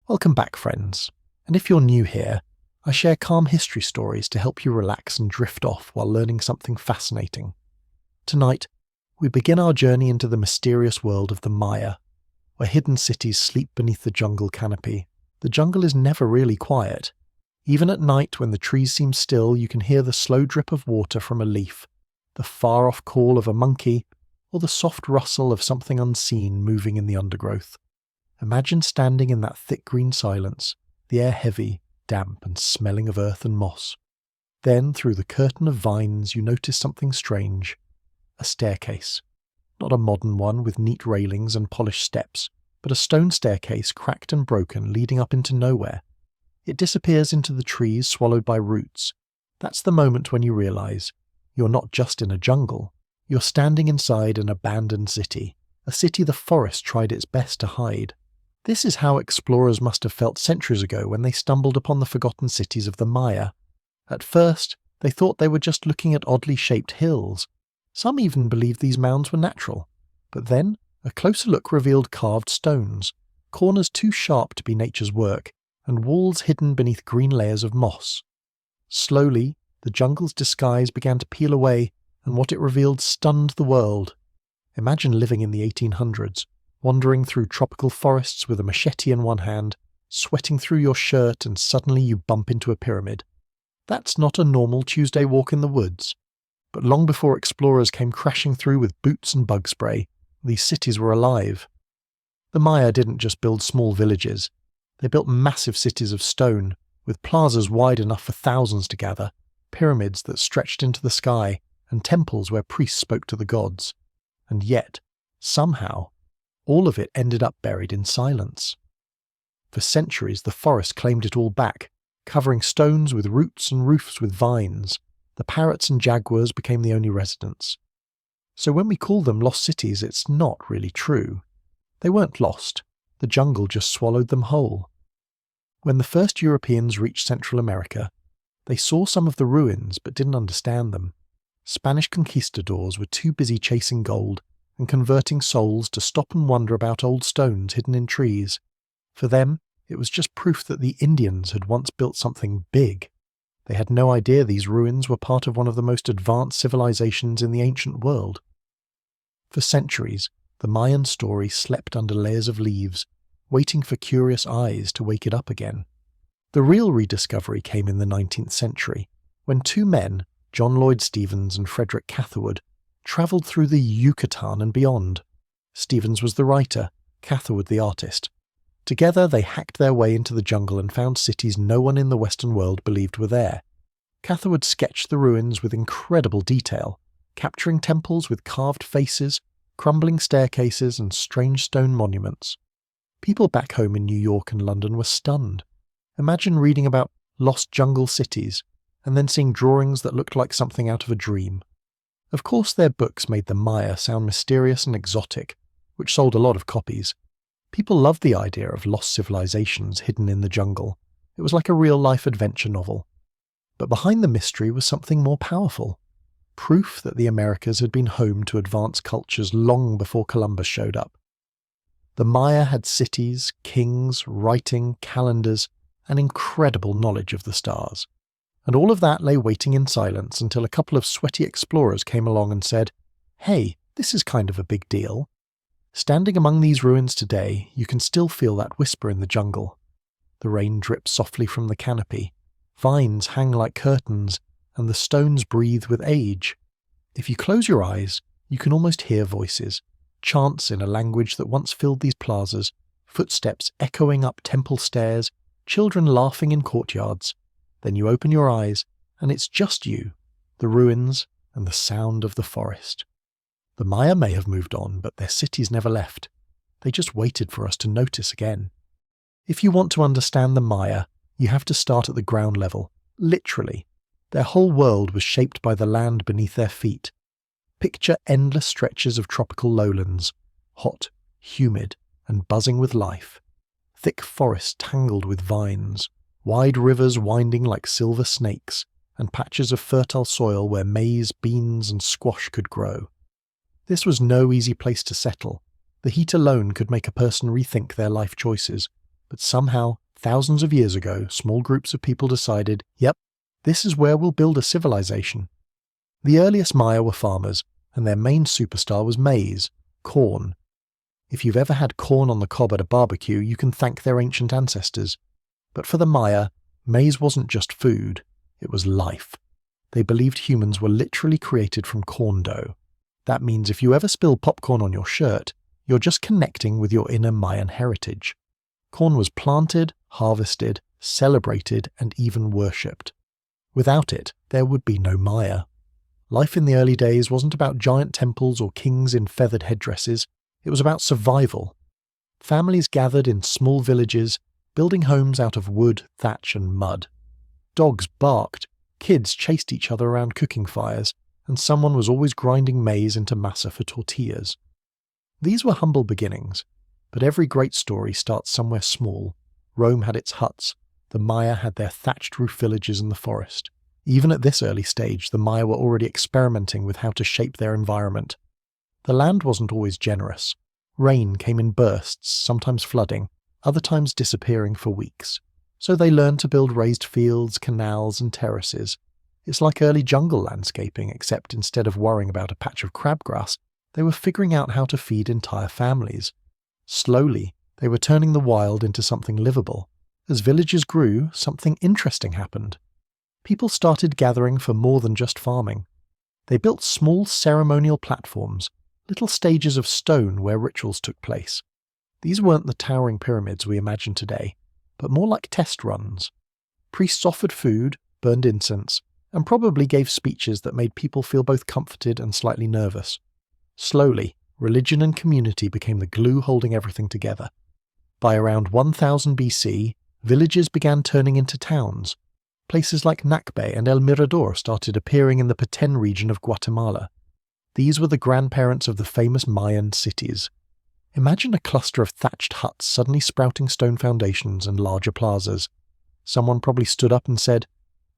Welcome back, friends. And if you're new here, I share calm history stories to help you relax and drift off while learning something fascinating. Tonight, we begin our journey into the mysterious world of the Maya, where hidden cities sleep beneath the jungle canopy. The jungle is never really quiet. Even at night, when the trees seem still, you can hear the slow drip of water from a leaf, the far-off call of a monkey, or the soft rustle of something unseen moving in the undergrowth. Imagine standing in that thick green silence, the air heavy, damp and smelling of earth and moss. Then, through the curtain of vines, you notice something strange. A staircase. Not a modern one with neat railings and polished steps, but a stone staircase cracked and broken leading up into nowhere. It disappears into the trees swallowed by roots. That's the moment when you realize you're not just in a jungle. You're standing inside an abandoned city, a city the forest tried its best to hide. This is how explorers must have felt centuries ago when they stumbled upon the forgotten cities of the Maya. At first, they thought they were just looking at oddly shaped hills. Some even believed these mounds were natural. But then, a closer look revealed carved stones, corners too sharp to be nature's work, and walls hidden beneath green layers of moss. Slowly, the jungle's disguise began to peel away, and what it revealed stunned the world. Imagine living in the 1800s, wandering through tropical forests with a machete in one hand, sweating through your shirt, and suddenly you bump into a pyramid. That's not a normal Tuesday walk in the woods. But long before explorers came crashing through with boots and bug spray, these cities were alive. The Maya didn't just build small villages. They built massive cities of stone, with plazas wide enough for thousands to gather, pyramids that stretched into the sky, and temples where priests spoke to the gods. And yet, somehow, all of it ended up buried in silence. For centuries, the forest claimed it all back, covering stones with roots and roofs with vines. The parrots and jaguars became the only residents. So when we call them lost cities, it's not really true. They weren't lost. The jungle just swallowed them whole. When the first Europeans reached Central America, they saw some of the ruins but didn't understand them. Spanish conquistadors were too busy chasing gold and converting souls to stop and wonder about old stones hidden in trees. For them, it was just proof that the Indians had once built something big. They had no idea these ruins were part of one of the most advanced civilizations in the ancient world. For centuries, the Mayan story slept under layers of leaves, waiting for curious eyes to wake it up again. The real rediscovery came in the 19th century, when two men, John Lloyd Stephens and Frederick Catherwood, travelled through the Yucatan and beyond. Stephens was the writer, Catherwood the artist. Together they hacked their way into the jungle and found cities no one in the Western world believed were there. Catherwood sketched the ruins with incredible detail, capturing temples with carved faces, crumbling staircases and strange stone monuments. People back home in New York and London were stunned. Imagine reading about lost jungle cities and then seeing drawings that looked like something out of a dream. Of course, their books made the Maya sound mysterious and exotic, which sold a lot of copies. People loved the idea of lost civilizations hidden in the jungle. It was like a real-life adventure novel. But behind the mystery was something more powerful. Proof that the Americas had been home to advanced cultures long before Columbus showed up. The Maya had cities, kings, writing, calendars, and incredible knowledge of the stars. And all of that lay waiting in silence until a couple of sweaty explorers came along and said, "Hey, this is kind of a big deal." Standing among these ruins today, you can still feel that whisper in the jungle. The rain drips softly from the canopy, vines hang like curtains, and the stones breathe with age. If you close your eyes, you can almost hear voices, chants in a language that once filled these plazas, footsteps echoing up temple stairs, children laughing in courtyards. Then you open your eyes, and it's just you, the ruins, and the sound of the forest. The Maya may have moved on, but their cities never left. They just waited for us to notice again. If you want to understand the Maya, you have to start at the ground level, literally. Their whole world was shaped by the land beneath their feet. Picture endless stretches of tropical lowlands, hot, humid, and buzzing with life. Thick forests tangled with vines, wide rivers winding like silver snakes, and patches of fertile soil where maize, beans, and squash could grow. This was no easy place to settle. The heat alone could make a person rethink their life choices, But somehow, thousands of years ago, small groups of people decided, yep, this is where we'll build a civilization. The earliest Maya were farmers, and their main superstar was maize, corn. If you've ever had corn on the cob at a barbecue, you can thank their ancient ancestors. But for the Maya, maize wasn't just food, it was life. They believed humans were literally created from corn dough. That means if you ever spill popcorn on your shirt, you're just connecting with your inner Mayan heritage. Corn was planted, harvested, celebrated, and even worshipped. Without it, there would be no Maya. Life in the early days wasn't about giant temples or kings in feathered headdresses, it was about survival. Families gathered in small villages, building homes out of wood, thatch, and mud. Dogs barked, kids chased each other around cooking fires, and someone was always grinding maize into masa for tortillas. These were humble beginnings, but every great story starts somewhere small. Rome had its huts, the Maya had their thatched roof villages in the forest. Even at this early stage, the Maya were already experimenting with how to shape their environment. The land wasn't always generous. Rain came in bursts, sometimes flooding, other times disappearing for weeks. So they learned to build raised fields, canals, and terraces. It's like early jungle landscaping, except instead of worrying about a patch of crabgrass, they were figuring out how to feed entire families. Slowly, they were turning the wild into something livable. As villages grew, something interesting happened. People started gathering for more than just farming. They built small ceremonial platforms, little stages of stone where rituals took place. These weren't the towering pyramids we imagine today, but more like test runs. Priests offered food, burned incense, and probably gave speeches that made people feel both comforted and slightly nervous. Slowly, religion and community became the glue holding everything together. By around 1000 BC, villages began turning into towns. Places like Nakbe and El Mirador started appearing in the Petén region of Guatemala. These were the grandparents of the famous Mayan cities. Imagine a cluster of thatched huts suddenly sprouting stone foundations and larger plazas. Someone probably stood up and said,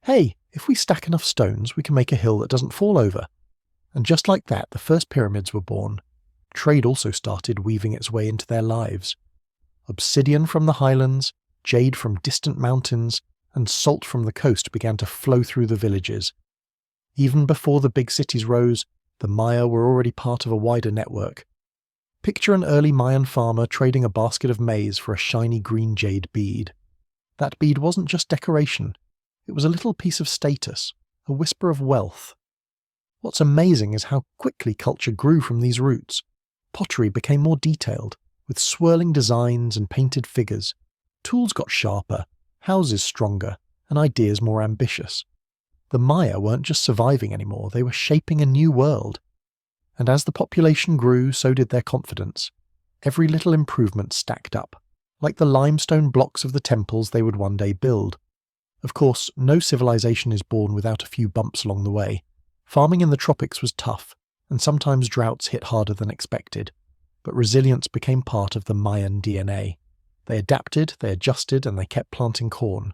"Hey, if we stack enough stones, we can make a hill that doesn't fall over." And just like that, the first pyramids were born. Trade also started weaving its way into their lives. Obsidian from the highlands, jade from distant mountains, and salt from the coast began to flow through the villages. Even before the big cities rose, the Maya were already part of a wider network. Picture an early Mayan farmer trading a basket of maize for a shiny green jade bead. That bead wasn't just decoration, it was a little piece of status, a whisper of wealth. What's amazing is how quickly culture grew from these roots. Pottery became more detailed, with swirling designs and painted figures. Tools got sharper, houses stronger, and ideas more ambitious. The Maya weren't just surviving anymore, they were shaping a new world. And as the population grew, so did their confidence. Every little improvement stacked up, like the limestone blocks of the temples they would one day build. Of course, no civilization is born without a few bumps along the way. Farming in the tropics was tough, and sometimes droughts hit harder than expected. But resilience became part of the Mayan DNA. They adapted, they adjusted, and they kept planting corn.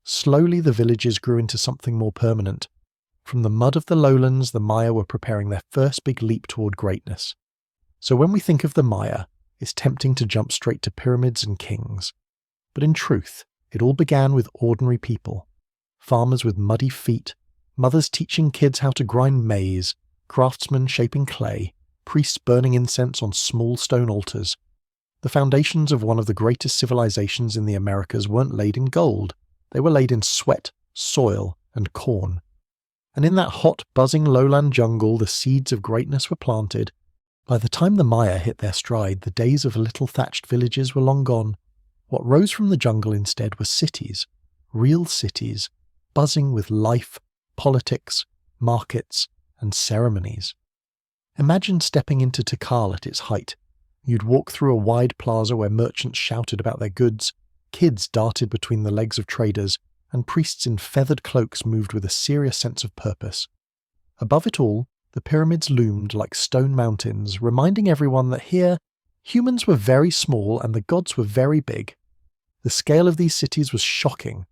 Slowly the villages grew into something more permanent. From the mud of the lowlands, the Maya were preparing their first big leap toward greatness. So when we think of the Maya, it's tempting to jump straight to pyramids and kings. But in truth, it all began with ordinary people. Farmers with muddy feet, mothers teaching kids how to grind maize, craftsmen shaping clay, priests burning incense on small stone altars. The foundations of one of the greatest civilizations in the Americas weren't laid in gold. They were laid in sweat, soil, and corn. And in that hot, buzzing lowland jungle, the seeds of greatness were planted. By the time the Maya hit their stride, the days of little thatched villages were long gone. What rose from the jungle instead were cities, real cities, buzzing with life, politics, markets, and ceremonies. Imagine stepping into Tikal at its height. You'd walk through a wide plaza where merchants shouted about their goods, kids darted between the legs of traders, and priests in feathered cloaks moved with a serious sense of purpose. Above it all, the pyramids loomed like stone mountains, reminding everyone that here, humans were very small and the gods were very big. The scale of these cities was shocking.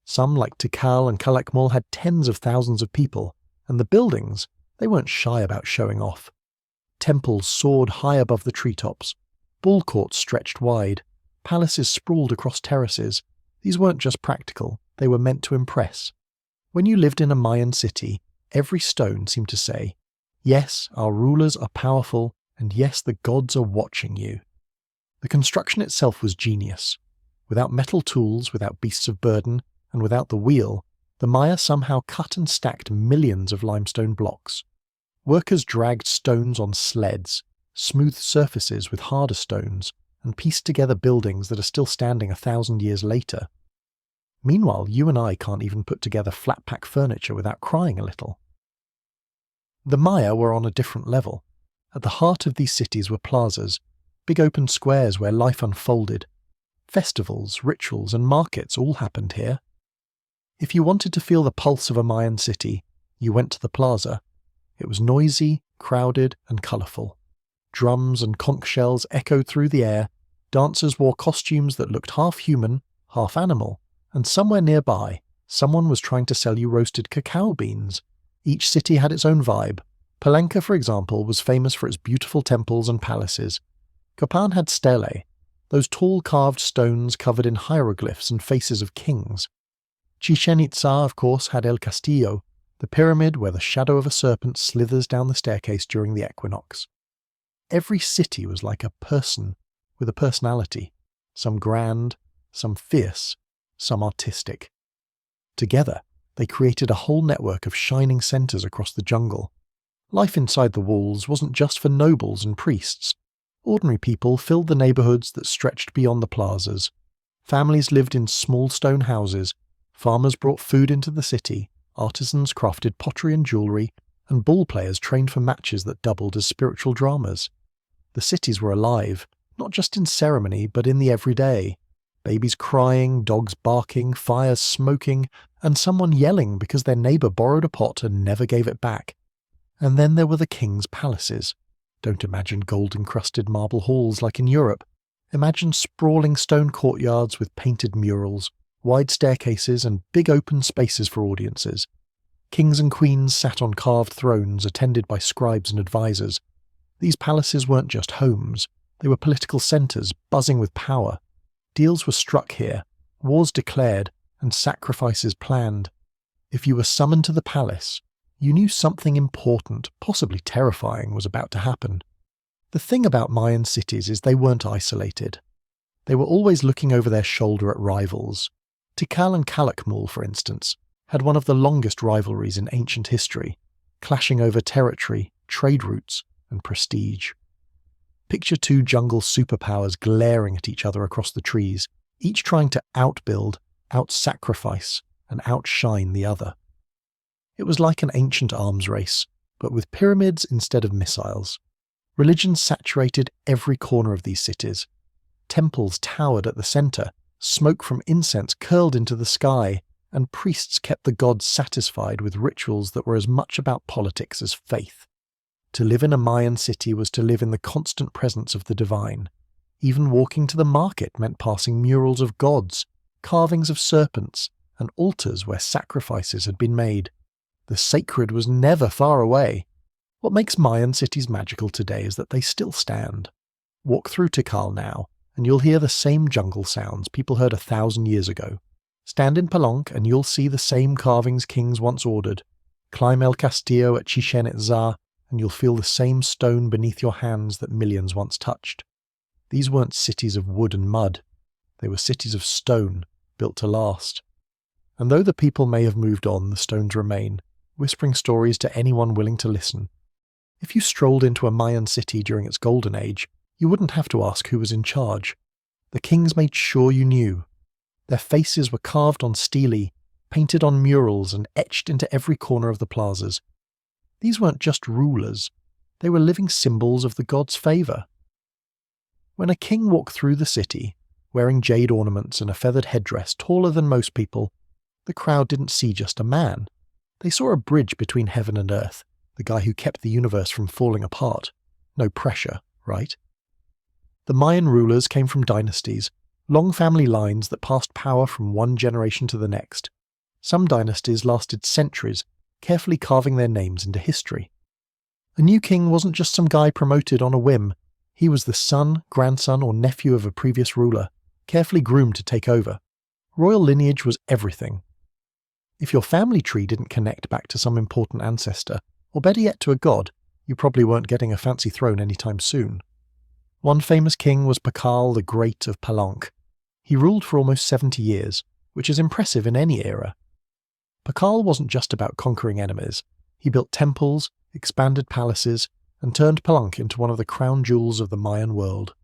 Some, like Tikal and Calakmul, had tens of thousands of people, and the buildings, they weren't shy about showing off. Temples soared high above the treetops, ball courts stretched wide, Palaces sprawled across terraces. These weren't just practical, they were meant to impress. When you lived in a Mayan city, every stone seemed to say, "Yes, our rulers are powerful, and yes, the gods are watching you." The construction itself was genius. Without metal tools, without beasts of burden, and without the wheel, the Maya somehow cut and stacked millions of limestone blocks. Workers dragged stones on sleds, smoothed surfaces with harder stones, and pieced together buildings that are still standing 1,000 years later. Meanwhile, you and I can't even put together flat-pack furniture without crying a little. The Maya were on a different level. At the heart of these cities were plazas, big open squares where life unfolded. Festivals, rituals, and markets all happened here. If you wanted to feel the pulse of a Mayan city, you went to the plaza. It was noisy, crowded, and colourful. Drums and conch shells echoed through the air, dancers wore costumes that looked half human, half animal, and somewhere nearby, someone was trying to sell you roasted cacao beans. Each city had its own vibe. Palenque, for example, was famous for its beautiful temples and palaces. Copán had stelae, those tall carved stones covered in hieroglyphs and faces of kings. Chichén Itzá, of course, had El Castillo, the pyramid where the shadow of a serpent slithers down the staircase during the equinox. Every city was like a person with a personality, some grand, some fierce, some artistic. Together, they created a whole network of shining centres across the jungle. Life inside the walls wasn't just for nobles and priests. Ordinary people filled the neighbourhoods that stretched beyond the plazas. Families lived in small stone houses, farmers brought food into the city, artisans crafted pottery and jewellery, and ball players trained for matches that doubled as spiritual dramas. The cities were alive, not just in ceremony but in the everyday. Babies crying, dogs barking, fires smoking, and someone yelling because their neighbour borrowed a pot and never gave it back. And then there were the king's palaces. Don't imagine gold-encrusted marble halls like in Europe. Imagine sprawling stone courtyards with painted murals, wide staircases and big open spaces for audiences. Kings and queens sat on carved thrones attended by scribes and advisors. These palaces weren't just homes, they were political centres buzzing with power. Deals were struck here, wars declared, and sacrifices planned. If you were summoned to the palace, you knew something important, possibly terrifying, was about to happen. The thing about Mayan cities is they weren't isolated. They were always looking over their shoulder at rivals. Tikal and Calakmul, for instance, had one of the longest rivalries in ancient history, clashing over territory, trade routes, and prestige. Picture two jungle superpowers glaring at each other across the trees, each trying to outbuild, out-sacrifice, and outshine the other. It was like an ancient arms race, but with pyramids instead of missiles. Religion saturated every corner of these cities. Temples towered at the centre, smoke from incense curled into the sky, and priests kept the gods satisfied with rituals that were as much about politics as faith. To live in a Mayan city was to live in the constant presence of the divine. Even walking to the market meant passing murals of gods, carvings of serpents, and altars where sacrifices had been made. The sacred was never far away. What makes Mayan cities magical today is that they still stand. Walk through Tikal now, and you'll hear the same jungle sounds people heard 1,000 years ago. Stand in Palenque and you'll see the same carvings kings once ordered. Climb El Castillo at Chichén Itzá, and you'll feel the same stone beneath your hands that millions once touched. These weren't cities of wood and mud. They were cities of stone, built to last. And though the people may have moved on, the stones remain, whispering stories to anyone willing to listen. If you strolled into a Mayan city during its golden age, you wouldn't have to ask who was in charge. The kings made sure you knew. Their faces were carved on stelae, painted on murals and etched into every corner of the plazas. These weren't just rulers, they were living symbols of the gods' favour. When a king walked through the city, wearing jade ornaments and a feathered headdress taller than most people, the crowd didn't see just a man. They saw a bridge between heaven and earth, the guy who kept the universe from falling apart. No pressure, right? The Mayan rulers came from dynasties, long family lines that passed power from one generation to the next. Some dynasties lasted centuries, carefully carving their names into history. A new king wasn't just some guy promoted on a whim. He was the son, grandson, or nephew of a previous ruler, carefully groomed to take over. Royal lineage was everything. If your family tree didn't connect back to some important ancestor, or better yet to a god, you probably weren't getting a fancy throne anytime soon. One famous king was Tikal the Great of Palenque. He ruled for almost 70 years, which is impressive in any era. Tikal wasn't just about conquering enemies. He built temples, expanded palaces, and turned Palenque into one of the crown jewels of the Mayan world.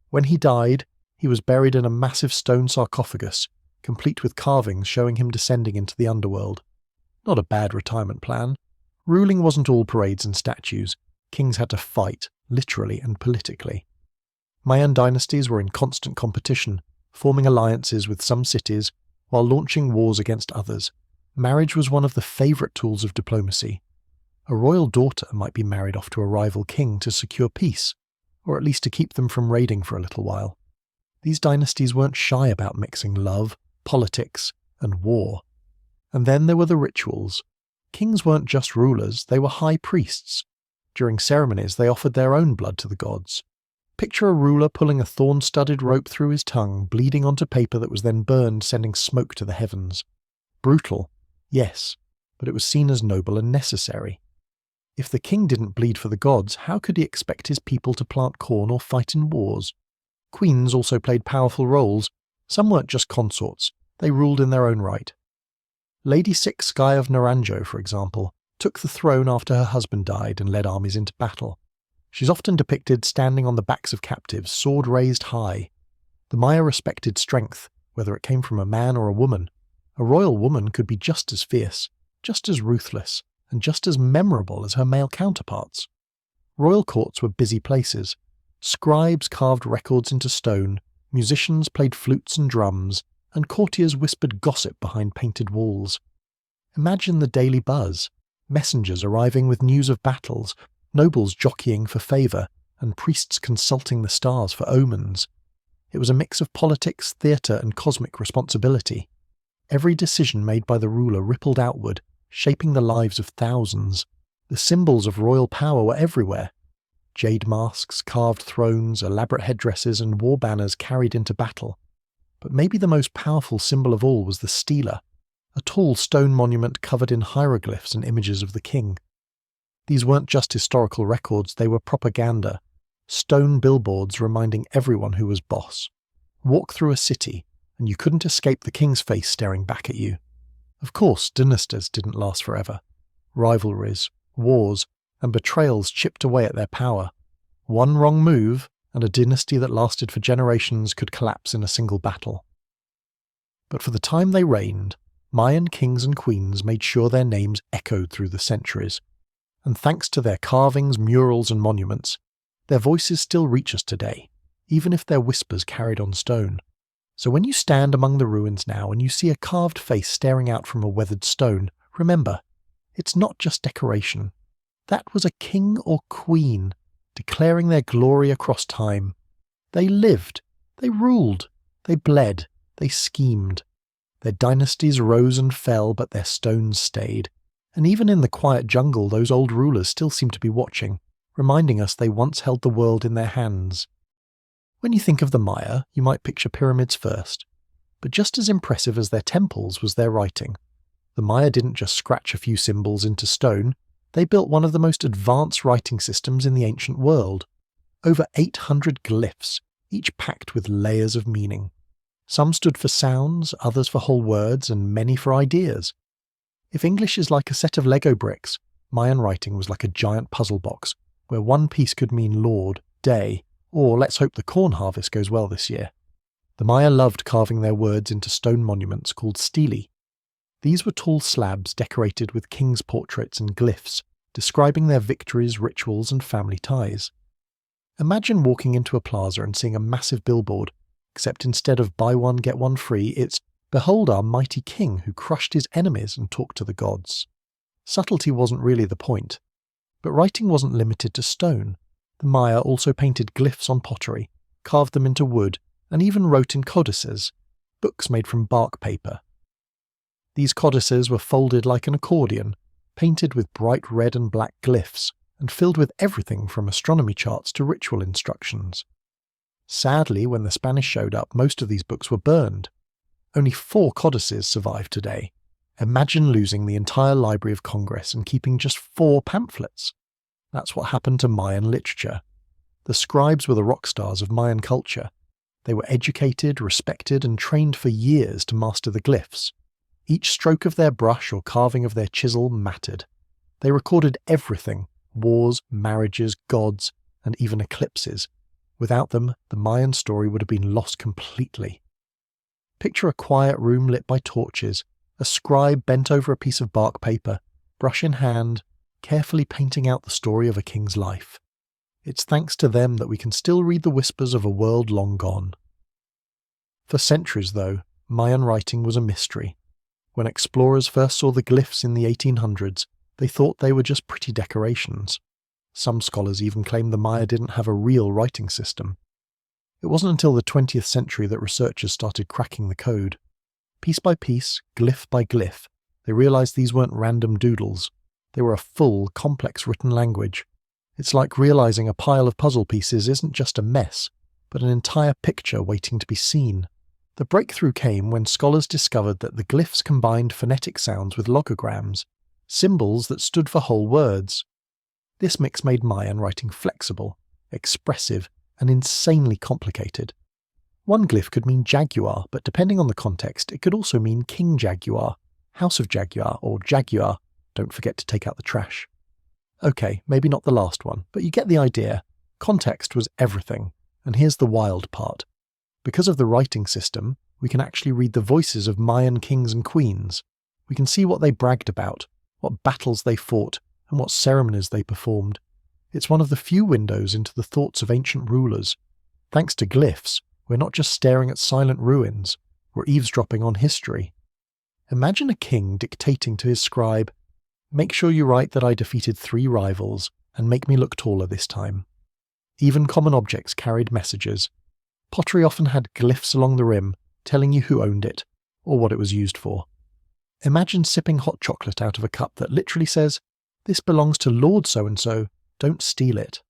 When he died, he was buried in a massive stone sarcophagus, complete with carvings showing him descending into the underworld. Not a bad retirement plan. Ruling wasn't all parades and statues. Kings had to fight, literally and politically. Mayan dynasties were in constant competition, forming alliances with some cities while launching wars against others. Marriage was one of the favourite tools of diplomacy. A royal daughter might be married off to a rival king to secure peace, or at least to keep them from raiding for a little while. These dynasties weren't shy about mixing love, politics, and war. And then there were the rituals. Kings weren't just rulers, they were high priests. During ceremonies, they offered their own blood to the gods. Picture a ruler pulling a thorn-studded rope through his tongue, bleeding onto paper that was then burned, sending smoke to the heavens. Brutal, yes, but it was seen as noble and necessary. If the king didn't bleed for the gods, how could he expect his people to plant corn or fight in wars? Queens also played powerful roles. Some weren't just consorts, they ruled in their own right. Lady Six Sky of Naranjo, for example, took the throne after her husband died and led armies into battle. She's often depicted standing on the backs of captives, sword raised high. The Maya respected strength, whether it came from a man or a woman. A royal woman could be just as fierce, just as ruthless, and just as memorable as her male counterparts. Royal courts were busy places. Scribes carved records into stone, musicians played flutes and drums, and courtiers whispered gossip behind painted walls. Imagine the daily buzz, messengers arriving with news of battles, nobles jockeying for favour, and priests consulting the stars for omens. It was a mix of politics, theatre, and cosmic responsibility. Every decision made by the ruler rippled outward, shaping the lives of thousands. The symbols of royal power were everywhere. Jade masks, carved thrones, elaborate headdresses, and war banners carried into battle. But maybe the most powerful symbol of all was the stela, a tall stone monument covered in hieroglyphs and images of the king. These weren't just historical records, they were propaganda, stone billboards reminding everyone who was boss. Walk through a city, and you couldn't escape the king's face staring back at you. Of course, dynasties didn't last forever. Rivalries, wars, and betrayals chipped away at their power. One wrong move, and a dynasty that lasted for generations could collapse in a single battle. But for the time they reigned, Mayan kings and queens made sure their names echoed through the centuries. And thanks to their carvings, murals, and monuments, their voices still reach us today, even if their whispers carried on stone. So when you stand among the ruins now and you see a carved face staring out from a weathered stone, remember, it's not just decoration. That was a king or queen, declaring their glory across time. They lived, they ruled, they bled, they schemed. Their dynasties rose and fell, but their stones stayed. And even in the quiet jungle, those old rulers still seem to be watching, reminding us they once held the world in their hands. When you think of the Maya, you might picture pyramids first. But just as impressive as their temples was their writing. The Maya didn't just scratch a few symbols into stone, they built one of the most advanced writing systems in the ancient world. Over 800 glyphs, each packed with layers of meaning. Some stood for sounds, others for whole words, and many for ideas. If English is like a set of Lego bricks, Mayan writing was like a giant puzzle box, where one piece could mean Lord, day, or let's hope the corn harvest goes well this year. The Maya loved carving their words into stone monuments called stelae. These were tall slabs decorated with kings' portraits and glyphs, describing their victories, rituals, and family ties. Imagine walking into a plaza and seeing a massive billboard, except instead of buy one get one free, it's behold our mighty king who crushed his enemies and talked to the gods. Subtlety wasn't really the point. But writing wasn't limited to stone. The Maya also painted glyphs on pottery, carved them into wood, and even wrote in codices, books made from bark paper. These codices were folded like an accordion, painted with bright red and black glyphs, and filled with everything from astronomy charts to ritual instructions. Sadly, when the Spanish showed up, most of these books were burned. Only 4 codices survive today. Imagine losing the entire Library of Congress and keeping just 4 pamphlets. That's what happened to Mayan literature. The scribes were the rock stars of Mayan culture. They were educated, respected, and trained for years to master the glyphs. Each stroke of their brush or carving of their chisel mattered. They recorded everything: wars, marriages, gods, and even eclipses. Without them, the Mayan story would have been lost completely. Picture a quiet room lit by torches, a scribe bent over a piece of bark paper, brush in hand, carefully painting out the story of a king's life. It's thanks to them that we can still read the whispers of a world long gone. For centuries, though, Mayan writing was a mystery. When explorers first saw the glyphs in the 1800s, they thought they were just pretty decorations. Some scholars even claimed the Maya didn't have a real writing system. It wasn't until the 20th century that researchers started cracking the code. Piece by piece, glyph by glyph, they realized these weren't random doodles. They were a full, complex written language. It's like realizing a pile of puzzle pieces isn't just a mess, but an entire picture waiting to be seen. The breakthrough came when scholars discovered that the glyphs combined phonetic sounds with logograms, symbols that stood for whole words. This mix made Mayan writing flexible, expressive, and insanely complicated. One glyph could mean jaguar, but depending on the context, it could also mean King Jaguar, House of Jaguar, or Jaguar. Don't forget to take out the trash. Okay, maybe not the last one, but you get the idea. Context was everything, and here's the wild part. Because of the writing system, we can actually read the voices of Mayan kings and queens. We can see what they bragged about, what battles they fought, and what ceremonies they performed. It's one of the few windows into the thoughts of ancient rulers. Thanks to glyphs, we're not just staring at silent ruins, we're eavesdropping on history. Imagine a king dictating to his scribe, "Make sure you write that I defeated 3 rivals, and make me look taller this time." Even common objects carried messages. Pottery often had glyphs along the rim, telling you who owned it, or what it was used for. Imagine sipping hot chocolate out of a cup that literally says, "This belongs to Lord so-and-so, don't steal it."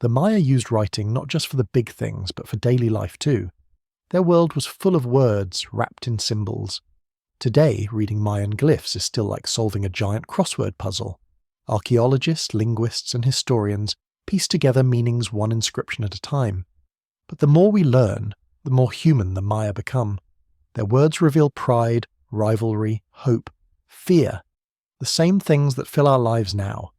The Maya used writing not just for the big things, but for daily life too. Their world was full of words wrapped in symbols. Today, reading Mayan glyphs is still like solving a giant crossword puzzle. Archaeologists, linguists, and historians piece together meanings one inscription at a time. But the more we learn, the more human the Maya become. Their words reveal pride, rivalry, hope, fear, the same things that fill our lives now.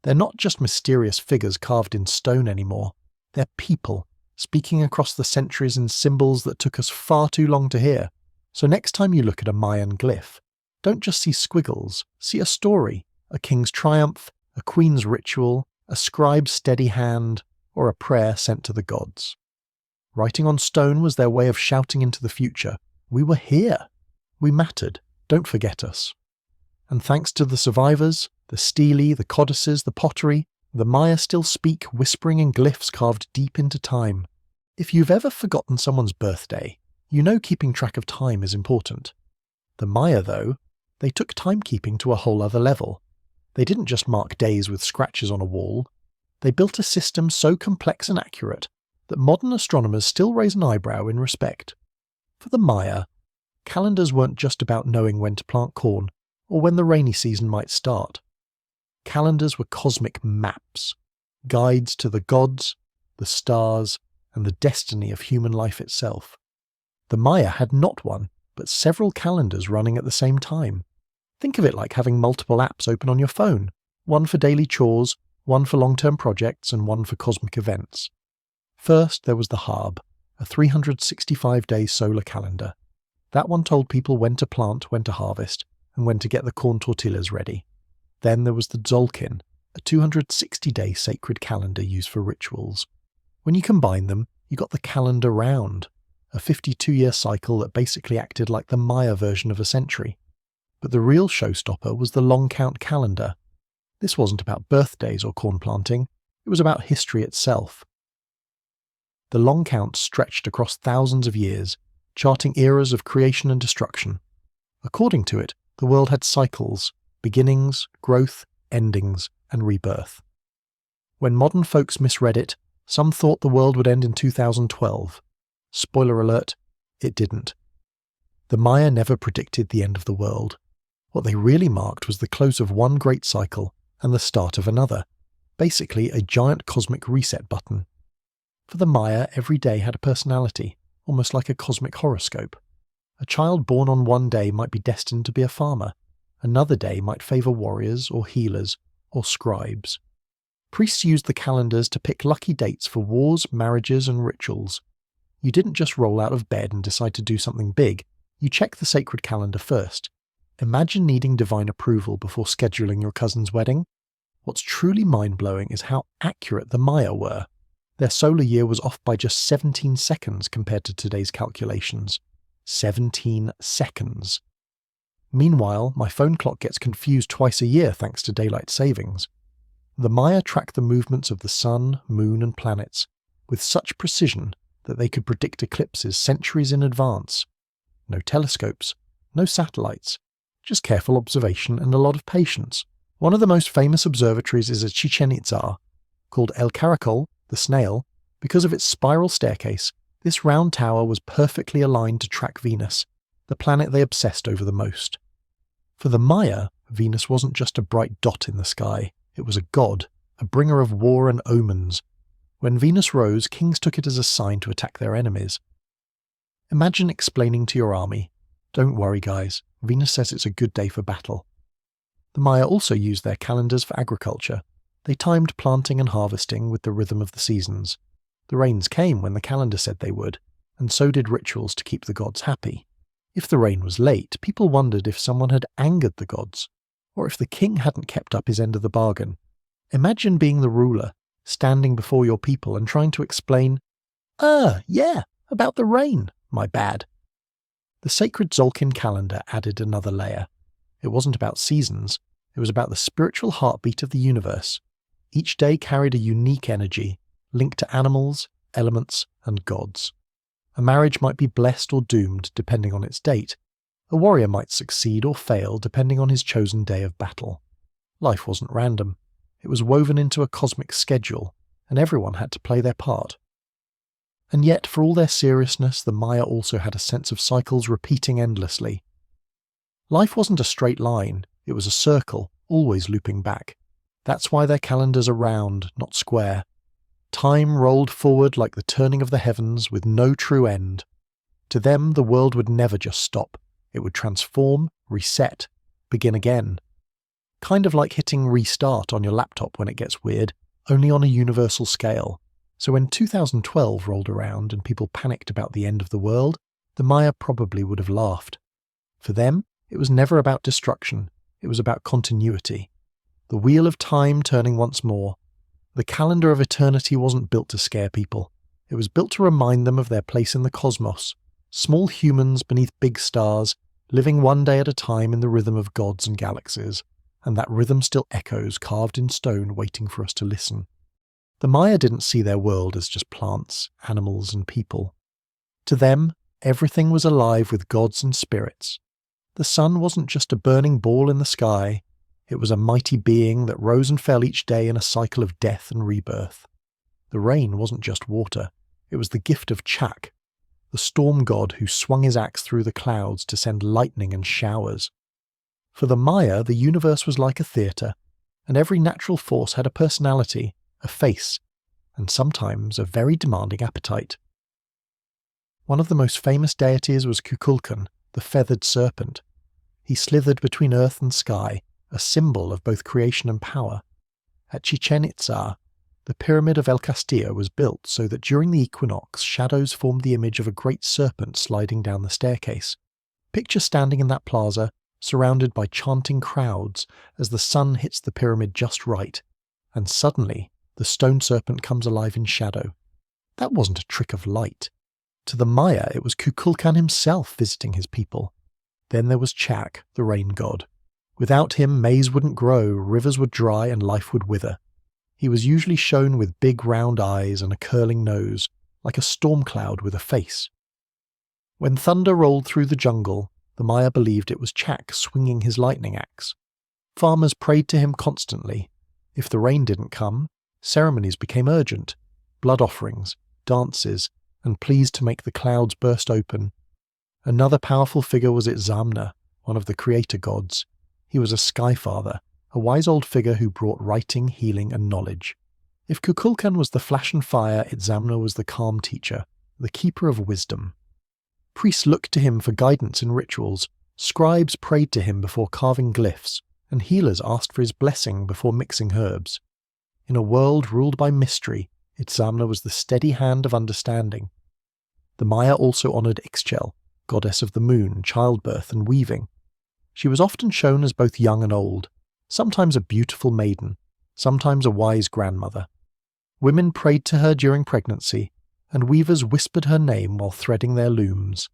They're not just mysterious figures carved in stone anymore. They're people, speaking across the centuries in symbols that took us far too long to hear. So next time you look at a Mayan glyph, don't just see squiggles, see a story, a king's triumph, a queen's ritual, a scribe's steady hand, or a prayer sent to the gods. Writing on stone was their way of shouting into the future. We were here. We mattered. Don't forget us. And thanks to the survivors, the stele, the codices, the pottery, the Maya still speak, whispering in glyphs carved deep into time. If you've ever forgotten someone's birthday, you know keeping track of time is important. The Maya, though, they took timekeeping to a whole other level. They didn't just mark days with scratches on a wall. They built a system so complex and accurate that modern astronomers still raise an eyebrow in respect. For the Maya, calendars weren't just about knowing when to plant corn or when the rainy season might start. Calendars were cosmic maps, guides to the gods, the stars, and the destiny of human life itself. The Maya had not one, but several calendars running at the same time. Think of it like having multiple apps open on your phone, one for daily chores, one for long-term projects, and one for cosmic events. First, there was the Harb, a 365-day solar calendar. That one told people when to plant, when to harvest, and when to get the corn tortillas ready. Then there was the Tzolk'in, a 260-day sacred calendar used for rituals. When you combine them, you got the calendar round, a 52-year cycle that basically acted like the Maya version of a century. But the real showstopper was the long count calendar. This wasn't about birthdays or corn planting, it was about history itself. The long count stretched across thousands of years, charting eras of creation and destruction. According to it, the world had cycles, beginnings, growth, endings, and rebirth. When modern folks misread it, Some thought the world would end in 2012. Spoiler alert, it didn't. The Maya never predicted the end of the world. What they really marked was the close of one great cycle and the start of another, basically a giant cosmic reset button. For the Maya, every day had a personality, almost like a cosmic horoscope. A child born on one day might be destined to be a farmer. Another day might favour warriors or healers or scribes. Priests used the calendars to pick lucky dates for wars, marriages and rituals. You didn't just roll out of bed and decide to do something big, you checked the sacred calendar first. Imagine needing divine approval before scheduling your cousin's wedding. What's truly mind-blowing is how accurate the Maya were. Their solar year was off by just 17 seconds compared to today's calculations. 17 seconds. Meanwhile, my phone clock gets confused twice a year thanks to daylight savings. The Maya tracked the movements of the sun, moon and planets with such precision that they could predict eclipses centuries in advance. No telescopes, no satellites, just careful observation and a lot of patience. One of the most famous observatories is at Chichén Itzá, called El Caracol, the snail. Because of its spiral staircase, this round tower was perfectly aligned to track Venus, the planet they obsessed over the most. For the Maya, Venus wasn't just a bright dot in the sky, it was a god, a bringer of war and omens. When Venus rose, kings took it as a sign to attack their enemies. Imagine explaining to your army, "Don't worry guys, Venus says it's a good day for battle." The Maya also used their calendars for agriculture. They timed planting and harvesting with the rhythm of the seasons. The rains came when the calendar said they would, and so did rituals to keep the gods happy. If the rain was late, people wondered if someone had angered the gods, or if the king hadn't kept up his end of the bargain. Imagine being the ruler, standing before your people and trying to explain, yeah, about the rain, my bad." The sacred Tzolk'in calendar added another layer. It wasn't about seasons, it was about the spiritual heartbeat of the universe. Each day carried a unique energy, linked to animals, elements, and gods. A marriage might be blessed or doomed depending on its date. A warrior might succeed or fail depending on his chosen day of battle. Life wasn't random. It was woven into a cosmic schedule, and everyone had to play their part. And yet, for all their seriousness, the Maya also had a sense of cycles repeating endlessly. Life wasn't a straight line, it was a circle, always looping back. That's why their calendars are round, not square. Time rolled forward like the turning of the heavens with no true end. To them, the world would never just stop. It would transform, reset, begin again. Kind of like hitting restart on your laptop when it gets weird, only on a universal scale. So when 2012 rolled around and people panicked about the end of the world, the Maya probably would have laughed. For them, it was never about destruction, it was about continuity. The wheel of time turning once more. The calendar of eternity wasn't built to scare people. It was built to remind them of their place in the cosmos. Small humans beneath big stars, living one day at a time in the rhythm of gods and galaxies. And that rhythm still echoes carved in stone waiting for us to listen. The Maya didn't see their world as just plants, animals and people. To them, everything was alive with gods and spirits. The sun wasn't just a burning ball in the sky, it was a mighty being that rose and fell each day in a cycle of death and rebirth. The rain wasn't just water, it was the gift of Chak, the storm god who swung his axe through the clouds to send lightning and showers. For the Maya, the universe was like a theatre, and every natural force had a personality, a face, and sometimes a very demanding appetite. One of the most famous deities was Kukulkan, the feathered serpent. He slithered between earth and sky, a symbol of both creation and power. At Chichén Itzá, the pyramid of El Castillo was built so that during the equinox, shadows formed the image of a great serpent sliding down the staircase. Picture standing in that plaza, surrounded by chanting crowds as the sun hits the pyramid just right, and suddenly the stone serpent comes alive in shadow. That wasn't a trick of light. To the Maya, it was Kukulkan himself visiting his people. Then there was Chak, the rain god. Without him, maize wouldn't grow, rivers would dry, and life would wither. He was usually shown with big round eyes and a curling nose, like a storm cloud with a face. When thunder rolled through the jungle, the Maya believed it was Chak swinging his lightning axe. Farmers prayed to him constantly. If the rain didn't come, ceremonies became urgent. blood offerings, dances, and pleas to make the clouds burst open. Another powerful figure was Itzamna, one of the creator gods. He was a sky father, a wise old figure who brought writing, healing, and knowledge. If Kukulkan was the flash and fire, Itzamna was the calm teacher, the keeper of wisdom. Priests looked to him for guidance in rituals, scribes prayed to him before carving glyphs, and healers asked for his blessing before mixing herbs. In a world ruled by mystery, Itzamna was the steady hand of understanding. The Maya also honoured Ixchel, goddess of the moon, childbirth, and weaving. She was often shown as both young and old, sometimes a beautiful maiden, sometimes a wise grandmother. Women prayed to her during pregnancy, and weavers whispered her name while threading their looms.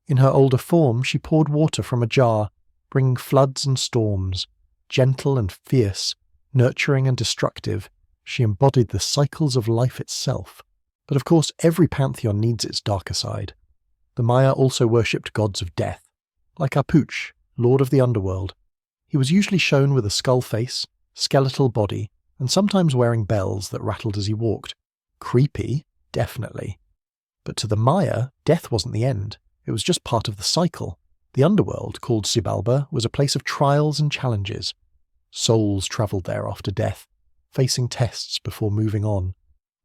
In her older form, she poured water from a jar, bringing floods and storms. Gentle and fierce, nurturing and destructive, she embodied the cycles of life itself. But of course, every pantheon needs its darker side. The Maya also worshipped gods of death, like Apuch, lord of the underworld. He was usually shown with a skull face, skeletal body, and sometimes wearing bells that rattled as he walked. Creepy, definitely. But to the Maya, death wasn't the end. It was just part of the cycle. The underworld, called Xibalba, was a place of trials and challenges. Souls travelled there after death, facing tests before moving on.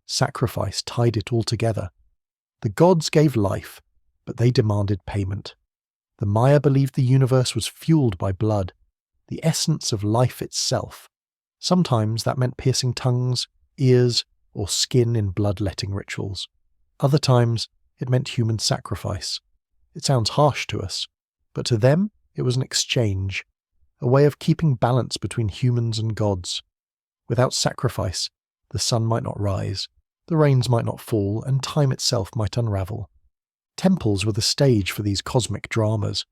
Sacrifice tied it all together. The gods gave life, but they demanded payment. The Maya believed the universe was fueled by blood, the essence of life itself. Sometimes that meant piercing tongues, ears, or skin in bloodletting rituals. Other times, it meant human sacrifice. It sounds harsh to us, but to them, it was an exchange, a way of keeping balance between humans and gods. Without sacrifice, the sun might not rise, the rains might not fall, and time itself might unravel. Temples were the stage for these cosmic dramas.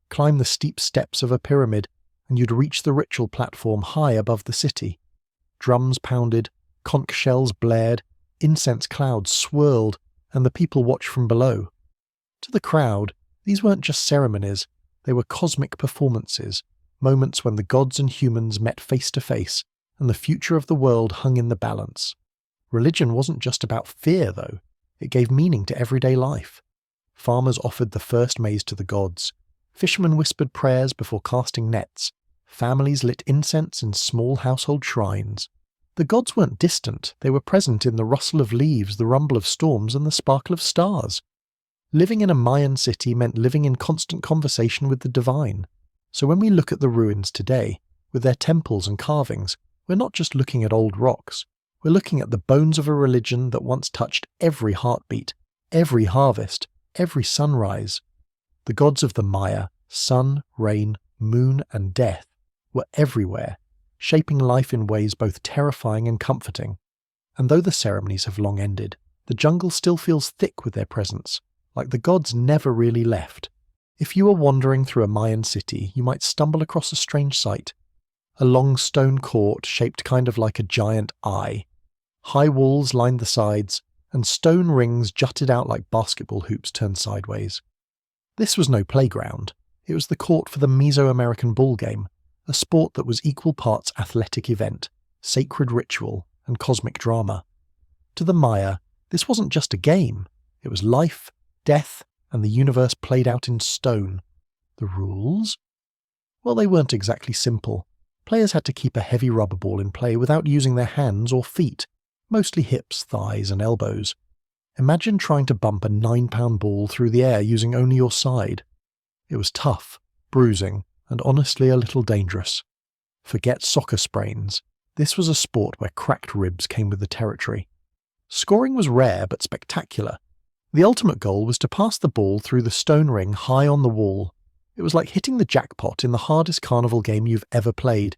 Climb the steep steps of a pyramid, and you'd reach the ritual platform high above the city. Drums pounded, conch shells blared, incense clouds swirled, and the people watched from below. To the crowd, these weren't just ceremonies, they were cosmic performances, moments when the gods and humans met face to face, and the future of the world hung in the balance. Religion wasn't just about fear, though. It gave meaning to everyday life. Farmers offered the first maize to the gods. Fishermen whispered prayers before casting nets. Families lit incense in small household shrines. The gods weren't distant, they were present in the rustle of leaves, the rumble of storms, and the sparkle of stars. Living in a Mayan city meant living in constant conversation with the divine. So when we look at the ruins today, with their temples and carvings, we're not just looking at old rocks. We're looking at the bones of a religion that once touched every heartbeat, every harvest, every sunrise. The gods of the Maya, sun, rain, moon, and death, were everywhere, shaping life in ways both terrifying and comforting. And though the ceremonies have long ended, the jungle still feels thick with their presence, like the gods never really left. If you were wandering through a Mayan city, you might stumble across a strange sight. A long stone court shaped kind of like a giant eye. High walls lined the sides, and stone rings jutted out like basketball hoops turned sideways. This was no playground. It was the court for the Mesoamerican bull game, a sport that was equal parts athletic event, sacred ritual, and cosmic drama. To the Maya, this wasn't just a game. It was life, death, and the universe played out in stone. The rules? Well, they weren't exactly simple. Players had to keep a heavy rubber ball in play without using their hands or feet, mostly hips, thighs, and elbows. Imagine trying to bump a 9-pound ball through the air using only your side. It was tough, bruising, and honestly a little dangerous. Forget soccer sprains. This was a sport where cracked ribs came with the territory. Scoring was rare but spectacular. The ultimate goal was to pass the ball through the stone ring high on the wall. It was like hitting the jackpot in the hardest carnival game you've ever played.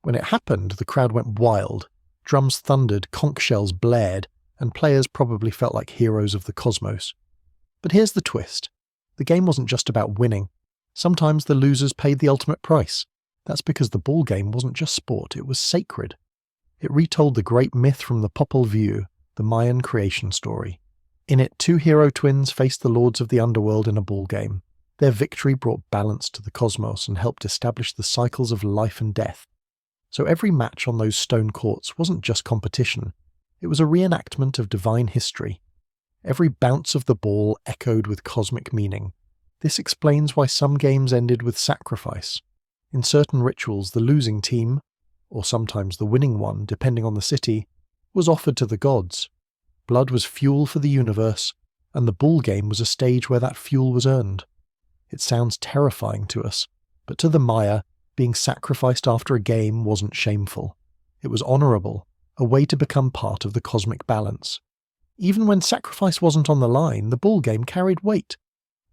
When it happened, the crowd went wild. Drums thundered, conch shells blared, and players probably felt like heroes of the cosmos. But here's the twist. The game wasn't just about winning. Sometimes the losers paid the ultimate price. That's because the ball game wasn't just sport, it was sacred. It retold the great myth from the Popol Vuh, the Mayan creation story. In it, 2 hero twins faced the lords of the underworld in a ball game. Their victory brought balance to the cosmos and helped establish the cycles of life and death. So every match on those stone courts wasn't just competition. It was a reenactment of divine history. Every bounce of the ball echoed with cosmic meaning. This explains why some games ended with sacrifice. In certain rituals, the losing team, or sometimes the winning one, depending on the city, was offered to the gods. Blood was fuel for the universe, and the bull game was a stage where that fuel was earned. It sounds terrifying to us, but to the Maya, being sacrificed after a game wasn't shameful. It was honourable, a way to become part of the cosmic balance. Even when sacrifice wasn't on the line, the bull game carried weight.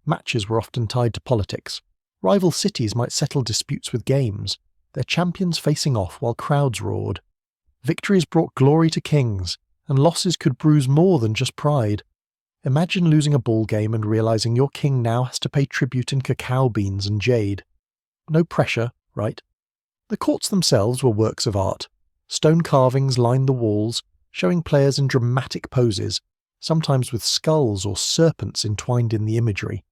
Matches were often tied to politics. Rival cities might settle disputes with games, their champions facing off while crowds roared. Victories brought glory to kings, and losses could bruise more than just pride. Imagine losing a bull game and realising your king now has to pay tribute in cacao beans and jade. No pressure, right? The courts themselves were works of art. Stone carvings lined the walls, showing players in dramatic poses, sometimes with skulls or serpents entwined in the imagery.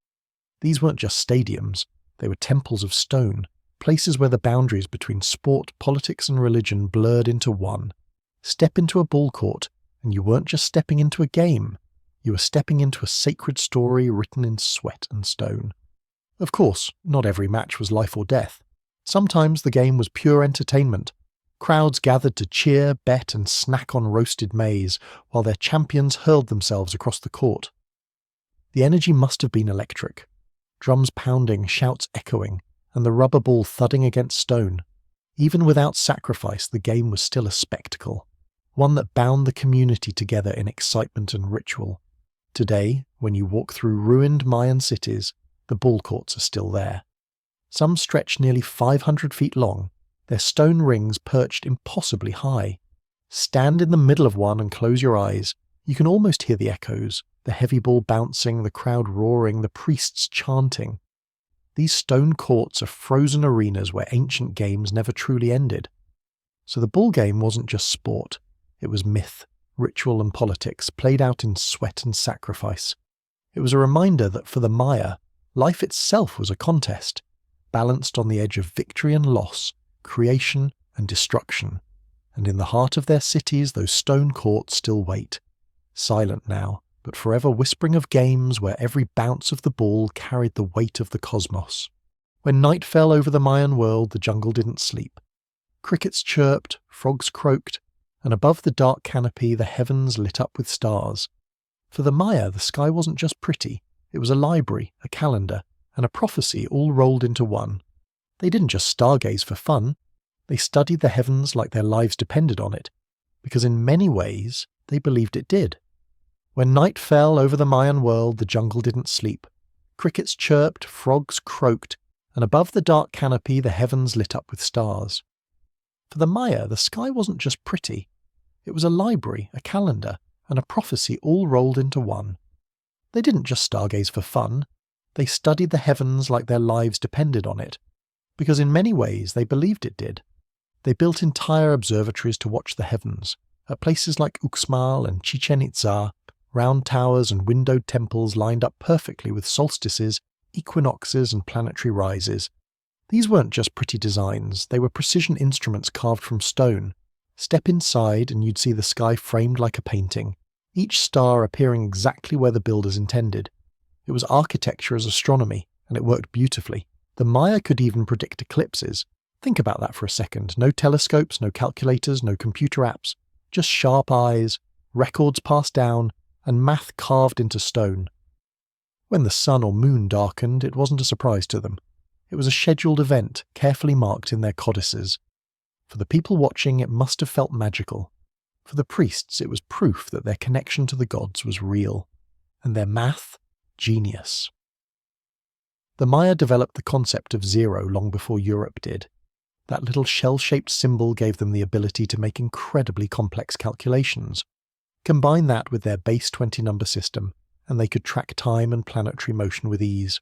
These weren't just stadiums, they were temples of stone, places where the boundaries between sport, politics and religion blurred into one. Step into a bull court, and you weren't just stepping into a game, you were stepping into a sacred story written in sweat and stone. Of course, not every match was life or death. Sometimes the game was pure entertainment. Crowds gathered to cheer, bet and snack on roasted maize, while their champions hurled themselves across the court. The energy must have been electric. Drums pounding, shouts echoing, and the rubber ball thudding against stone. Even without sacrifice, the game was still a spectacle, one that bound the community together in excitement and ritual. Today, when you walk through ruined Mayan cities, the ball courts are still there. Some stretch nearly 500 feet long, their stone rings perched impossibly high. Stand in the middle of one and close your eyes. You can almost hear the echoes, the heavy ball bouncing, the crowd roaring, the priests chanting. These stone courts are frozen arenas where ancient games never truly ended. So the bull game wasn't just sport. It was myth, ritual and politics, played out in sweat and sacrifice. It was a reminder that for the Maya, life itself was a contest, balanced on the edge of victory and loss, creation and destruction. And in the heart of their cities, those stone courts still wait. Silent now, but forever whispering of games where every bounce of the ball carried the weight of the cosmos. When night fell over the Mayan world, the jungle didn't sleep. Crickets chirped, frogs croaked, and above the dark canopy the heavens lit up with stars. For the Maya, the sky wasn't just pretty, it was a library, a calendar, and a prophecy all rolled into one. They didn't just stargaze for fun, they studied the heavens like their lives depended on it, because in many ways they believed it did. When night fell over the Mayan world, the jungle didn't sleep. Crickets chirped, frogs croaked, and above the dark canopy the heavens lit up with stars. For the Maya, the sky wasn't just pretty. It was a library, a calendar, and a prophecy all rolled into one. They didn't just stargaze for fun. They studied the heavens like their lives depended on it, because in many ways they believed it did. They built entire observatories to watch the heavens, at places like Uxmal and Chichén Itzá, round towers and windowed temples lined up perfectly with solstices, equinoxes and planetary rises. These weren't just pretty designs, they were precision instruments carved from stone. Step inside and you'd see the sky framed like a painting, each star appearing exactly where the builders intended. It was architecture as astronomy, and it worked beautifully. The Maya could even predict eclipses. Think about that for a second. No telescopes, no calculators, no computer apps. Just sharp eyes, records passed down, and math carved into stone. When the sun or moon darkened, it wasn't a surprise to them. It was a scheduled event, carefully marked in their codices. For the people watching, it must have felt magical. For the priests, it was proof that their connection to the gods was real. And their math, genius. The Maya developed the concept of zero long before Europe did. That little shell-shaped symbol gave them the ability to make incredibly complex calculations. Combine that with their base 20-number system, and they could track time and planetary motion with ease.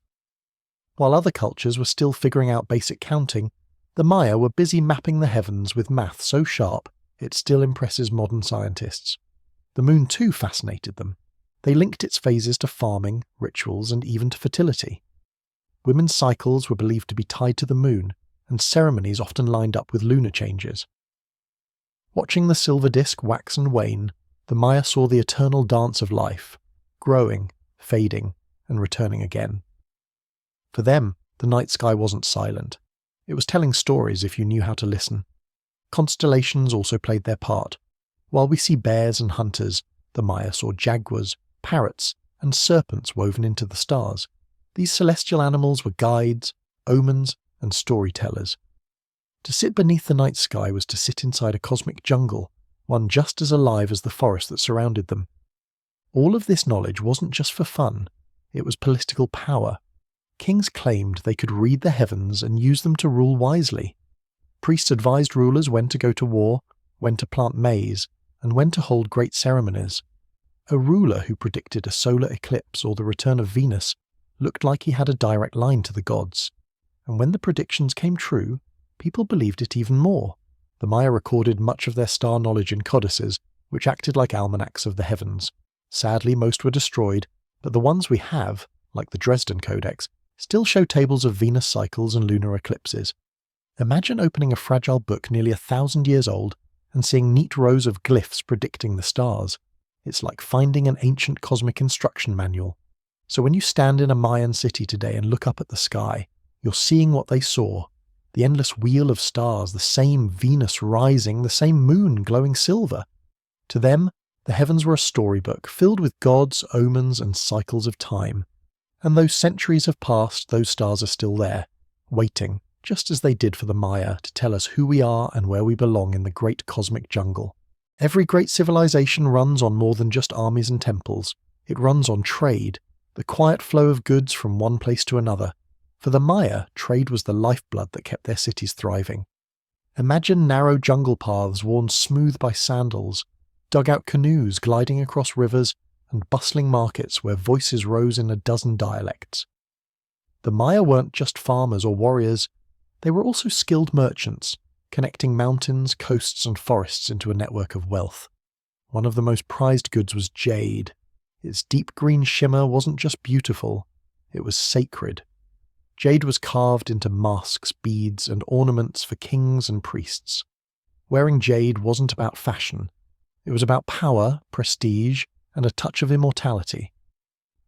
While other cultures were still figuring out basic counting, the Maya were busy mapping the heavens with math so sharp it still impresses modern scientists. The moon too fascinated them. They linked its phases to farming, rituals, and even to fertility. Women's cycles were believed to be tied to the moon, and ceremonies often lined up with lunar changes. Watching the silver disk wax and wane, The Maya saw the eternal dance of life, growing, fading, and returning again. For them, the night sky wasn't silent. It was telling stories if you knew how to listen. Constellations also played their part. While we see bears and hunters, the Maya saw jaguars, parrots, and serpents woven into the stars. These celestial animals were guides, omens, and storytellers. To sit beneath the night sky was to sit inside a cosmic jungle, one just as alive as the forest that surrounded them. All of this knowledge wasn't just for fun, it was political power. Kings claimed they could read the heavens and use them to rule wisely. Priests advised rulers when to go to war, when to plant maize, and when to hold great ceremonies. A ruler who predicted a solar eclipse or the return of Venus looked like he had a direct line to the gods. And when the predictions came true, people believed it even more. The Maya recorded much of their star knowledge in codices, which acted like almanacs of the heavens. Sadly, most were destroyed, but the ones we have, like the Dresden Codex, still show tables of Venus cycles and lunar eclipses. Imagine opening a fragile book nearly 1,000 years old and seeing neat rows of glyphs predicting the stars. It's like finding an ancient cosmic instruction manual. So when you stand in a Mayan city today and look up at the sky, you're seeing what they saw. The endless wheel of stars, the same Venus rising, the same moon glowing silver. To them, the heavens were a storybook filled with gods, omens, and cycles of time. And though centuries have passed, those stars are still there, waiting, just as they did for the Maya, to tell us who we are and where we belong in the great cosmic jungle. Every great civilization runs on more than just armies and temples. It runs on trade, the quiet flow of goods from one place to another. For the Maya, trade was the lifeblood that kept their cities thriving. Imagine narrow jungle paths worn smooth by sandals, dugout canoes gliding across rivers, and bustling markets where voices rose in a dozen dialects. The Maya weren't just farmers or warriors, they were also skilled merchants, connecting mountains, coasts, and forests into a network of wealth. One of the most prized goods was jade. Its deep green shimmer wasn't just beautiful, it was sacred. Jade was carved into masks, beads, and ornaments for kings and priests. Wearing jade wasn't about fashion. It was about power, prestige, and a touch of immortality.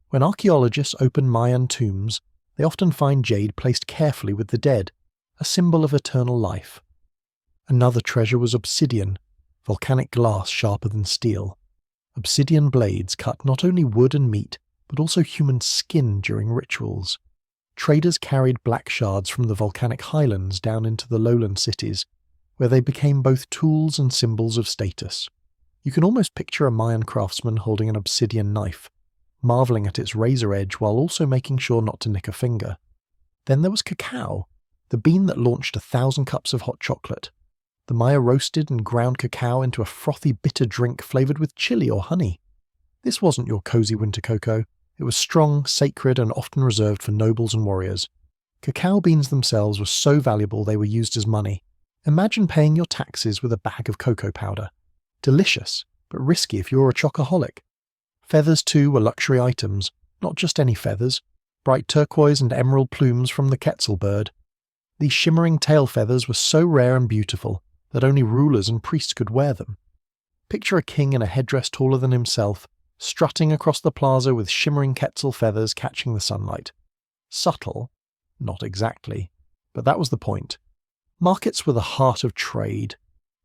When archaeologists open Mayan tombs, they often find jade placed carefully with the dead, a symbol of eternal life. Another treasure was obsidian, volcanic glass sharper than steel. Obsidian blades cut not only wood and meat, but also human skin during rituals. Traders carried black shards from the volcanic highlands down into the lowland cities, where they became both tools and symbols of status. You can almost picture a Mayan craftsman holding an obsidian knife, marveling at its razor edge while also making sure not to nick a finger. Then there was cacao, the bean that launched 1,000 cups of hot chocolate. The Maya roasted and ground cacao into a frothy bitter drink flavoured with chili or honey. This wasn't your cozy winter cocoa. It was strong, sacred, and often reserved for nobles and warriors. Cacao beans themselves were so valuable they were used as money. Imagine paying your taxes with a bag of cocoa powder. Delicious, but risky if you're a chocoholic. Feathers too were luxury items, not just any feathers. Bright turquoise and emerald plumes from the quetzal bird. These shimmering tail feathers were so rare and beautiful that only rulers and priests could wear them. Picture a king in a headdress taller than himself, strutting across the plaza with shimmering quetzal feathers catching the sunlight. Subtle? Not exactly. But that was the point. Markets were the heart of trade.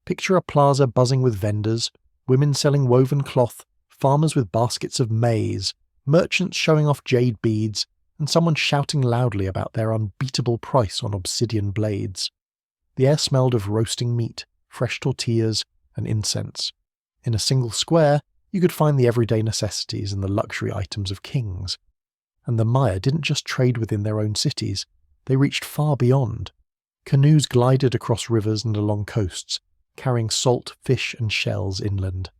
Picture a plaza buzzing with vendors, women selling woven cloth, farmers with baskets of maize, merchants showing off jade beads, and someone shouting loudly about their unbeatable price on obsidian blades. The air smelled of roasting meat, fresh tortillas, and incense. In a single square, you could find the everyday necessities and the luxury items of kings. And the Maya didn't just trade within their own cities, they reached far beyond. Canoes glided across rivers and along coasts, carrying salt, fish, and shells inland.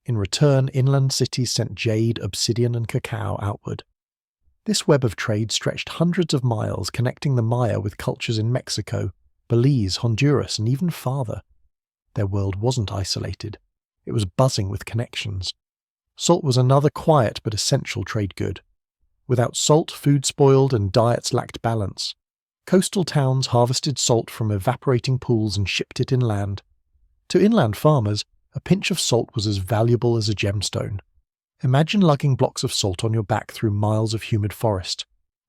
In return, inland cities sent jade, obsidian, and cacao outward. This web of trade stretched hundreds of miles, connecting the Maya with cultures in Mexico, Belize, Honduras, and even farther. Their world wasn't isolated. It was buzzing with connections. Salt was another quiet but essential trade good. Without salt, food spoiled and diets lacked balance. Coastal towns harvested salt from evaporating pools and shipped it inland. To inland farmers, a pinch of salt was as valuable as a gemstone. Imagine lugging blocks of salt on your back through miles of humid forest.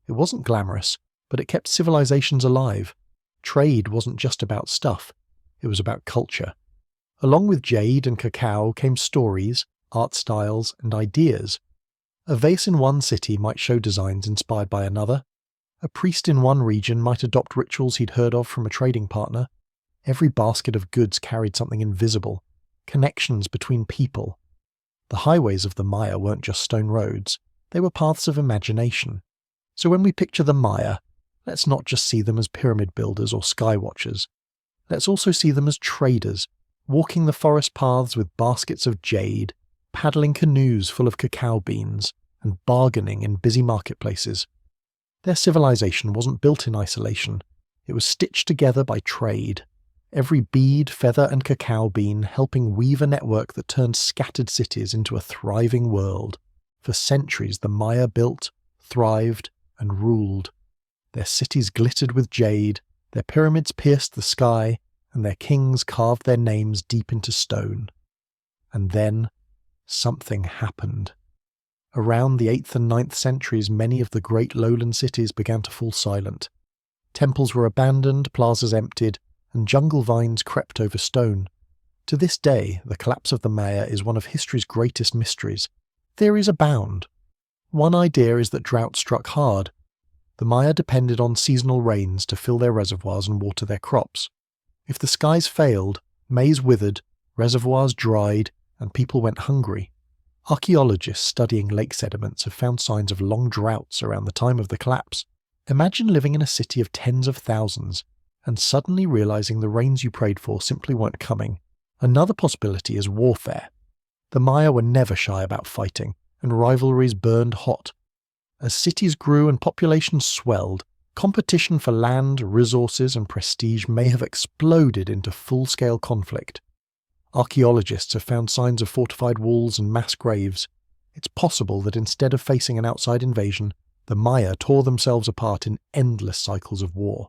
It wasn't glamorous, but it kept civilizations alive. Trade wasn't just about stuff, it was about culture. Along with jade and cacao came stories, art styles, and ideas. A vase in one city might show designs inspired by another. A priest in one region might adopt rituals he'd heard of from a trading partner. Every basket of goods carried something invisible, connections between people. The highways of the Maya weren't just stone roads, they were paths of imagination. So when we picture the Maya, let's not just see them as pyramid builders or sky watchers. Let's also see them as traders, walking the forest paths with baskets of jade, paddling canoes full of cacao beans, and bargaining in busy marketplaces. Their civilization wasn't built in isolation, it was stitched together by trade. Every bead, feather, and cacao bean helping weave a network that turned scattered cities into a thriving world. For centuries the Maya built, thrived, and ruled. Their cities glittered with jade, their pyramids pierced the sky, and their kings carved their names deep into stone. And then, something happened. Around the 8th and 9th centuries, many of the great lowland cities began to fall silent. Temples were abandoned, plazas emptied, and jungle vines crept over stone. To this day, the collapse of the Maya is one of history's greatest mysteries. Theories abound. One idea is that drought struck hard. The Maya depended on seasonal rains to fill their reservoirs and water their crops. If the skies failed, maize withered, reservoirs dried, and people went hungry. Archaeologists studying lake sediments have found signs of long droughts around the time of the collapse. Imagine living in a city of tens of thousands, and suddenly realizing the rains you prayed for simply weren't coming. Another possibility is warfare. The Maya were never shy about fighting, and rivalries burned hot. As cities grew and populations swelled, competition for land, resources, and prestige may have exploded into full-scale conflict. Archaeologists have found signs of fortified walls and mass graves. It's possible that instead of facing an outside invasion, the Maya tore themselves apart in endless cycles of war.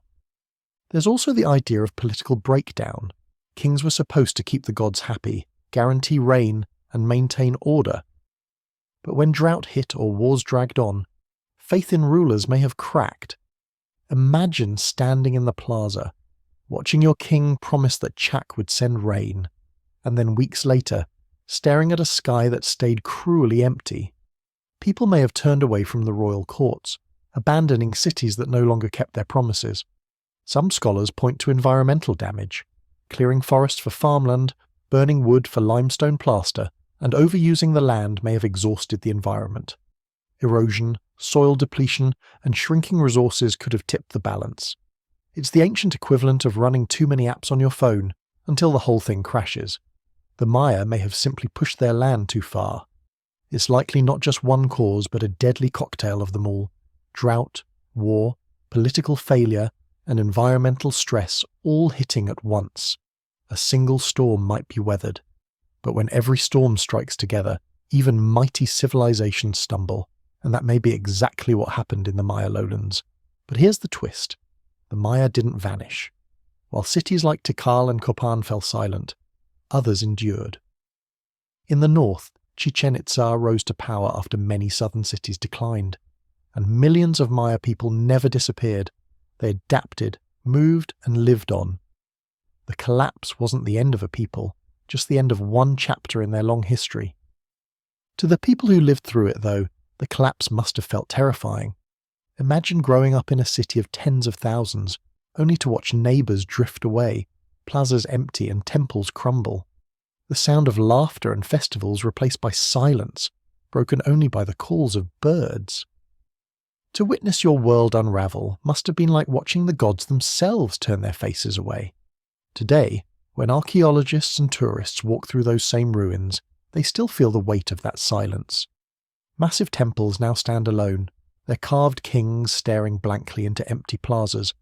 There's also the idea of political breakdown. Kings were supposed to keep the gods happy, guarantee rain, and maintain order. But when drought hit or wars dragged on, faith in rulers may have cracked. Imagine standing in the plaza, watching your king promise that Chak would send rain, and then weeks later, staring at a sky that stayed cruelly empty. People may have turned away from the royal courts, abandoning cities that no longer kept their promises. Some scholars point to environmental damage, clearing forest for farmland, burning wood for limestone plaster, and overusing the land may have exhausted the environment. Erosion, soil depletion, and shrinking resources could have tipped the balance. It's the ancient equivalent of running too many apps on your phone until the whole thing crashes. The Maya may have simply pushed their land too far. It's likely not just one cause, but a deadly cocktail of them all. Drought, war, political failure, and environmental stress all hitting at once. A single storm might be weathered, but when every storm strikes together, even mighty civilizations stumble, and that may be exactly what happened in the Maya lowlands. But here's the twist. The Maya didn't vanish. While cities like Tikal and Copán fell silent, others endured. In the north, Chichén Itzá rose to power after many southern cities declined, and millions of Maya people never disappeared. They adapted, moved, and lived on. The collapse wasn't the end of a people, just the end of one chapter in their long history. To the people who lived through it, though, the collapse must have felt terrifying. Imagine growing up in a city of tens of thousands, only to watch neighbours drift away, plazas empty, and temples crumble. The sound of laughter and festivals replaced by silence, broken only by the calls of birds. To witness your world unravel must have been like watching the gods themselves turn their faces away. Today, when archaeologists and tourists walk through those same ruins, they still feel the weight of that silence. Massive temples now stand alone, their carved kings staring blankly into empty plazas.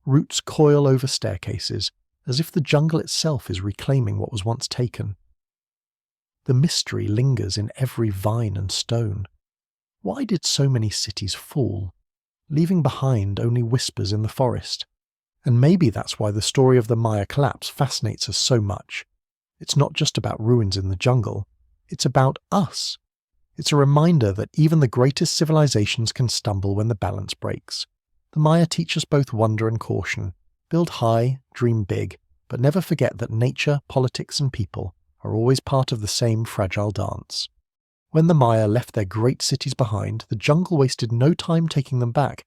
Roots coil over staircases, as if the jungle itself is reclaiming what was once taken. The mystery lingers in every vine and stone. Why did so many cities fall, leaving behind only whispers in the forest? And maybe that's why the story of the Maya collapse fascinates us so much. It's not just about ruins in the jungle, it's about us. It's a reminder that even the greatest civilizations can stumble when the balance breaks. The Maya teach us both wonder and caution. Build high, dream big, but never forget that nature, politics, and people are always part of the same fragile dance. When the Maya left their great cities behind, the jungle wasted no time taking them back.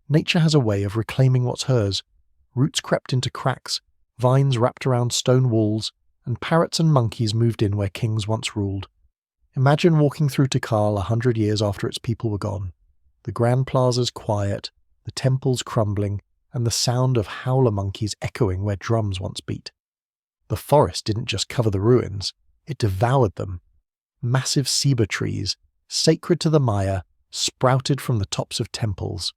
Nature has a way of reclaiming what's hers. Roots crept into cracks, vines wrapped around stone walls, and parrots and monkeys moved in where kings once ruled. Imagine walking through Tikal 100 years after its people were gone. The grand plazas quiet, the temples crumbling, and the sound of howler monkeys echoing where drums once beat. The forest didn't just cover the ruins, it devoured them. Massive ceiba trees, sacred to the Maya, sprouted from the tops of temples.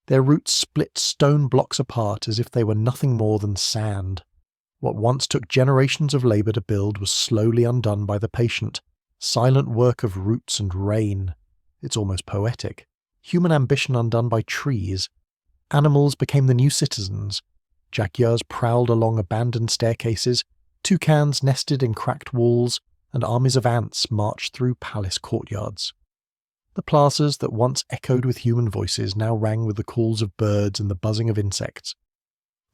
Their roots split stone blocks apart as if they were nothing more than sand. What once took generations of labour to build was slowly undone by the patient, silent work of roots and rain. It's almost poetic. Human ambition undone by trees. Animals became the new citizens. Jaguars prowled along abandoned staircases, toucans nested in cracked walls, and armies of ants marched through palace courtyards. The plazas that once echoed with human voices now rang with the calls of birds and the buzzing of insects.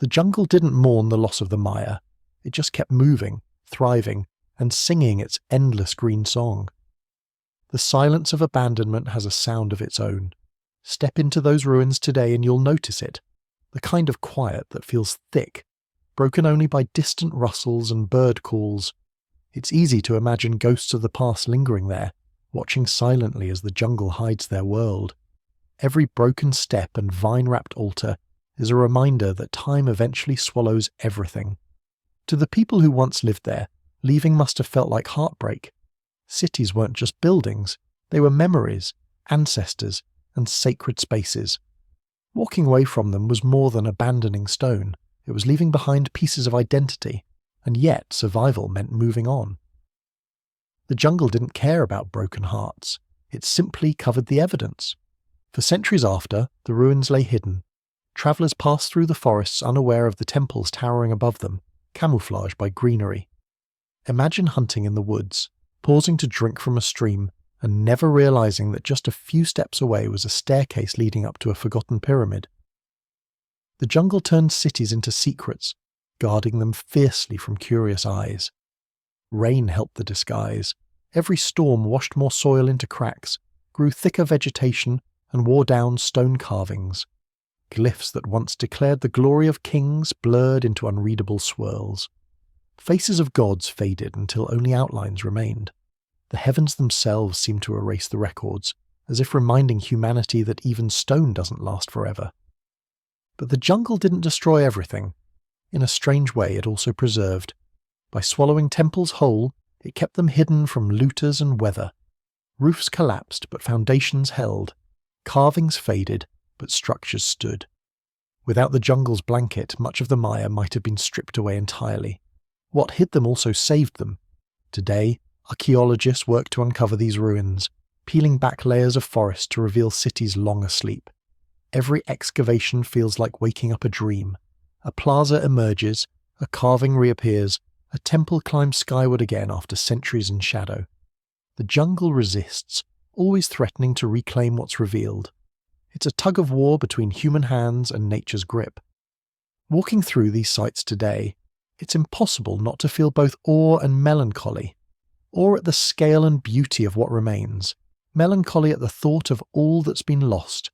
The jungle didn't mourn the loss of the Maya. It just kept moving, thriving, and singing its endless green song. The silence of abandonment has a sound of its own. Step into those ruins today and you'll notice it. The kind of quiet that feels thick, broken only by distant rustles and bird calls. It's easy to imagine ghosts of the past lingering there, watching silently as the jungle hides their world. Every broken step and vine-wrapped altar is a reminder that time eventually swallows everything. To the people who once lived there, leaving must have felt like heartbreak. Cities weren't just buildings, they were memories, ancestors, and sacred spaces. Walking away from them was more than abandoning stone, it was leaving behind pieces of identity, and yet survival meant moving on. The jungle didn't care about broken hearts, it simply covered the evidence. For centuries after, the ruins lay hidden. Travellers passed through the forests unaware of the temples towering above them, camouflaged by greenery. Imagine hunting in the woods, pausing to drink from a stream, and never realizing that just a few steps away was a staircase leading up to a forgotten pyramid. The jungle turned cities into secrets, guarding them fiercely from curious eyes. Rain helped the disguise. Every storm washed more soil into cracks, grew thicker vegetation, and wore down stone carvings. Glyphs that once declared the glory of kings blurred into unreadable swirls. Faces of gods faded until only outlines remained. The heavens themselves seemed to erase the records, as if reminding humanity that even stone doesn't last forever. But the jungle didn't destroy everything. In a strange way, it also preserved. By swallowing temples whole, it kept them hidden from looters and weather. Roofs collapsed, but foundations held. Carvings faded, but structures stood. Without the jungle's blanket, much of the Maya might have been stripped away entirely. What hid them also saved them. Today, archaeologists work to uncover these ruins, peeling back layers of forest to reveal cities long asleep. Every excavation feels like waking up a dream. A plaza emerges, a carving reappears, a temple climbs skyward again after centuries in shadow. The jungle resists, always threatening to reclaim what's revealed. It's a tug of war between human hands and nature's grip. Walking through these sites today, it's impossible not to feel both awe and melancholy. Awe at the scale and beauty of what remains, melancholy at the thought of all that's been lost.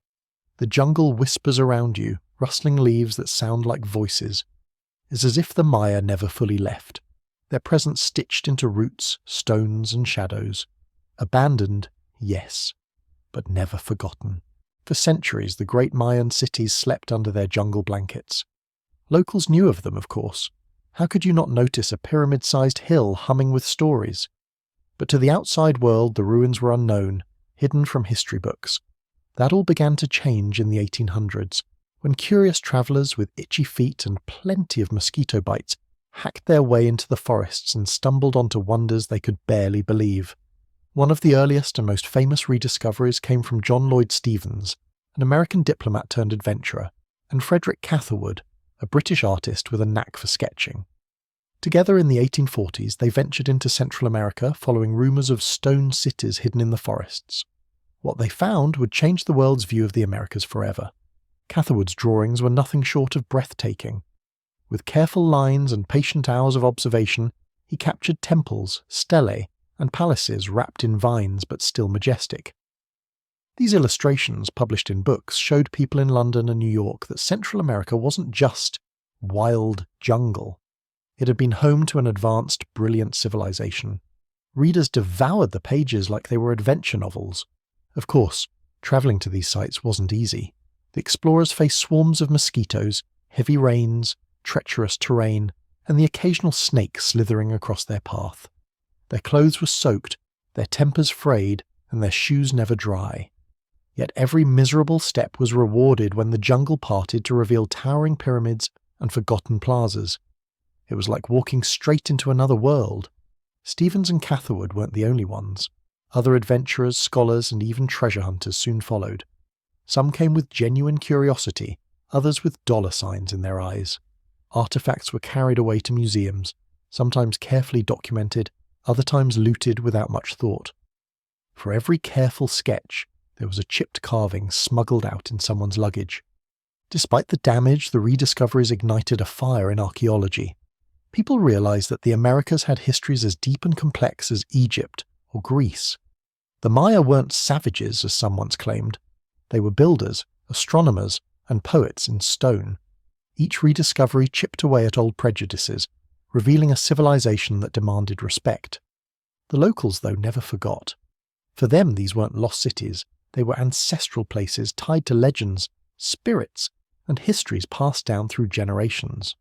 The jungle whispers around you, rustling leaves that sound like voices. It's as if the Maya never fully left, their presence stitched into roots, stones, and shadows. Abandoned, yes, but never forgotten. For centuries, the great Mayan cities slept under their jungle blankets. Locals knew of them, of course. How could you not notice a pyramid-sized hill humming with stories? But to the outside world, the ruins were unknown, hidden from history books. That all began to change in the 1800s, when curious travellers with itchy feet and plenty of mosquito bites hacked their way into the forests and stumbled onto wonders they could barely believe. One of the earliest and most famous rediscoveries came from John Lloyd Stevens, an American diplomat turned adventurer, and Frederick Catherwood, a British artist with a knack for sketching. Together in the 1840s, they ventured into Central America following rumors of stone cities hidden in the forests. What they found would change the world's view of the Americas forever. Catherwood's drawings were nothing short of breathtaking. With careful lines and patient hours of observation, he captured temples, stelae, and palaces wrapped in vines but still majestic. These illustrations, published in books, showed people in London and New York that Central America wasn't just wild jungle. It had been home to an advanced, brilliant civilization. Readers devoured the pages like they were adventure novels. Of course, travelling to these sites wasn't easy. The explorers faced swarms of mosquitoes, heavy rains, treacherous terrain, and the occasional snake slithering across their path. Their clothes were soaked, their tempers frayed, and their shoes never dry. Yet every miserable step was rewarded when the jungle parted to reveal towering pyramids and forgotten plazas. It was like walking straight into another world. Stevens and Catherwood weren't the only ones. Other adventurers, scholars, and even treasure hunters soon followed. Some came with genuine curiosity, others with dollar signs in their eyes. Artifacts were carried away to museums, sometimes carefully documented, other times looted without much thought. For every careful sketch, there was a chipped carving smuggled out in someone's luggage. Despite the damage, the rediscoveries ignited a fire in archaeology. People realized that the Americas had histories as deep and complex as Egypt or Greece. The Maya weren't savages, as some once claimed. They were builders, astronomers, and poets in stone. Each rediscovery chipped away at old prejudices, revealing a civilization that demanded respect. The locals, though, never forgot. For them, these weren't lost cities. They were ancestral places tied to legends, spirits, and histories passed down through generations.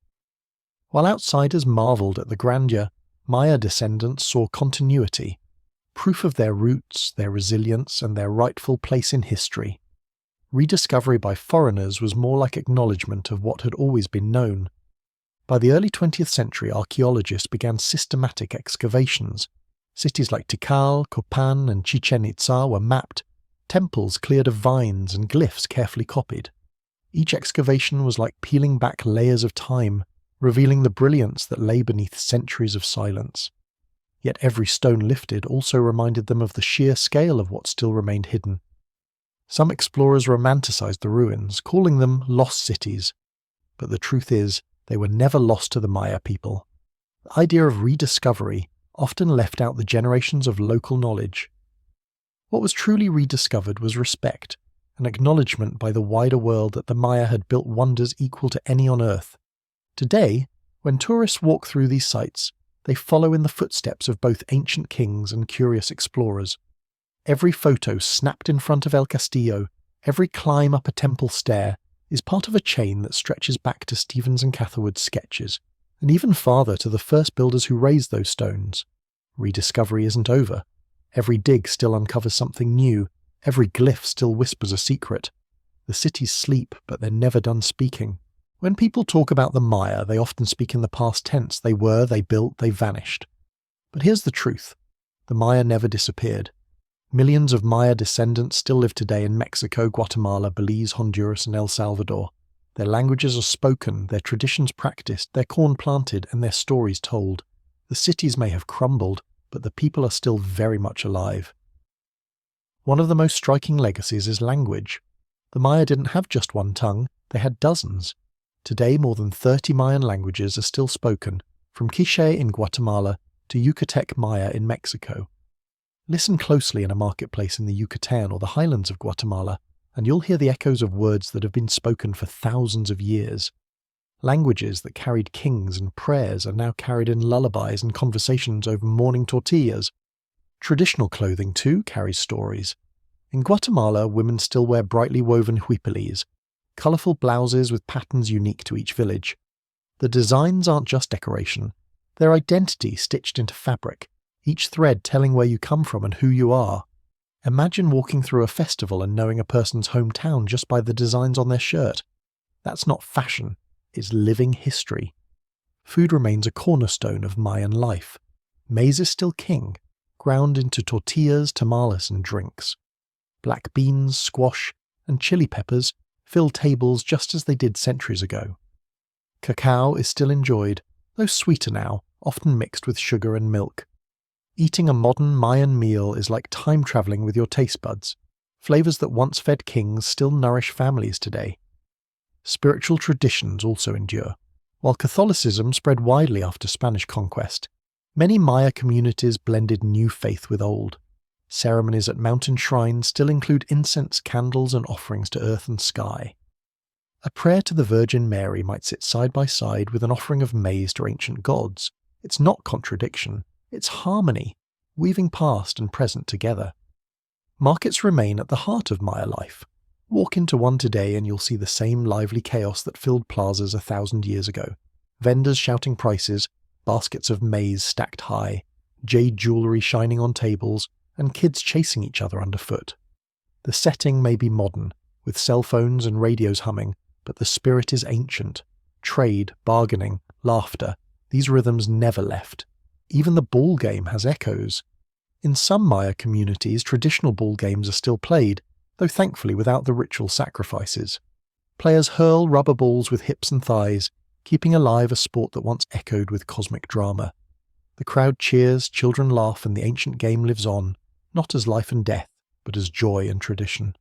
While outsiders marveled at the grandeur, Maya descendants saw continuity, proof of their roots, their resilience, and their rightful place in history. Rediscovery by foreigners was more like acknowledgement of what had always been known. By the early 20th century, archaeologists began systematic excavations. Cities like Tikal, Copán, and Chichén Itzá were mapped, temples cleared of vines and glyphs carefully copied. Each excavation was like peeling back layers of time, revealing the brilliance that lay beneath centuries of silence. Yet every stone lifted also reminded them of the sheer scale of what still remained hidden. Some explorers romanticized the ruins, calling them lost cities. But the truth is, they were never lost to the Maya people. The idea of rediscovery often left out the generations of local knowledge. What was truly rediscovered was respect, an acknowledgement by the wider world that the Maya had built wonders equal to any on Earth. Today, when tourists walk through these sites, they follow in the footsteps of both ancient kings and curious explorers. Every photo snapped in front of El Castillo, every climb up a temple stair, is part of a chain that stretches back to Stevens and Catherwood's sketches, and even farther to the first builders who raised those stones. Rediscovery isn't over. Every dig still uncovers something new, every glyph still whispers a secret. The cities sleep, but they're never done speaking. When people talk about the Maya, they often speak in the past tense. They were, they built, they vanished. But here's the truth. The Maya never disappeared. Millions of Maya descendants still live today in Mexico, Guatemala, Belize, Honduras, and El Salvador. Their languages are spoken, their traditions practiced, their corn planted, and their stories told. The cities may have crumbled, but the people are still very much alive. One of the most striking legacies is language. The Maya didn't have just one tongue, they had dozens. Today, more than 30 Mayan languages are still spoken, from Quiché in Guatemala to Yucatec Maya in Mexico. Listen closely in a marketplace in the Yucatan or the highlands of Guatemala, and you'll hear the echoes of words that have been spoken for thousands of years. Languages that carried kings and prayers are now carried in lullabies and conversations over morning tortillas. Traditional clothing, too, carries stories. In Guatemala, women still wear brightly woven huipiles, colourful blouses with patterns unique to each village. The designs aren't just decoration, they're identity stitched into fabric, each thread telling where you come from and who you are. Imagine walking through a festival and knowing a person's hometown just by the designs on their shirt. That's not fashion, it's living history. Food remains a cornerstone of Mayan life. Maize is still king, ground into tortillas, tamales, and drinks. Black beans, squash, and chili peppers fill tables just as they did centuries ago. Cacao is still enjoyed, though sweeter now, often mixed with sugar and milk. Eating a modern Mayan meal is like time travelling with your taste buds. Flavours that once fed kings still nourish families today. Spiritual traditions also endure. While Catholicism spread widely after Spanish conquest, many Maya communities blended new faith with old. Ceremonies at mountain shrines still include incense, candles, and offerings to earth and sky. A prayer to the Virgin Mary might sit side by side with an offering of maize to ancient gods. It's not contradiction, it's harmony, weaving past and present together. Markets remain at the heart of Maya life. Walk into one today and you'll see the same lively chaos that filled plazas 1,000 years ago. Vendors shouting prices, baskets of maize stacked high, jade jewellery shining on tables, and kids chasing each other underfoot. The setting may be modern, with cell phones and radios humming, but the spirit is ancient. Trade, bargaining, laughter, these rhythms never left. Even the ball game has echoes. In some Maya communities, traditional ball games are still played, though thankfully without the ritual sacrifices. Players hurl rubber balls with hips and thighs, keeping alive a sport that once echoed with cosmic drama. The crowd cheers, children laugh, and the ancient game lives on, not as life and death, but as joy and tradition.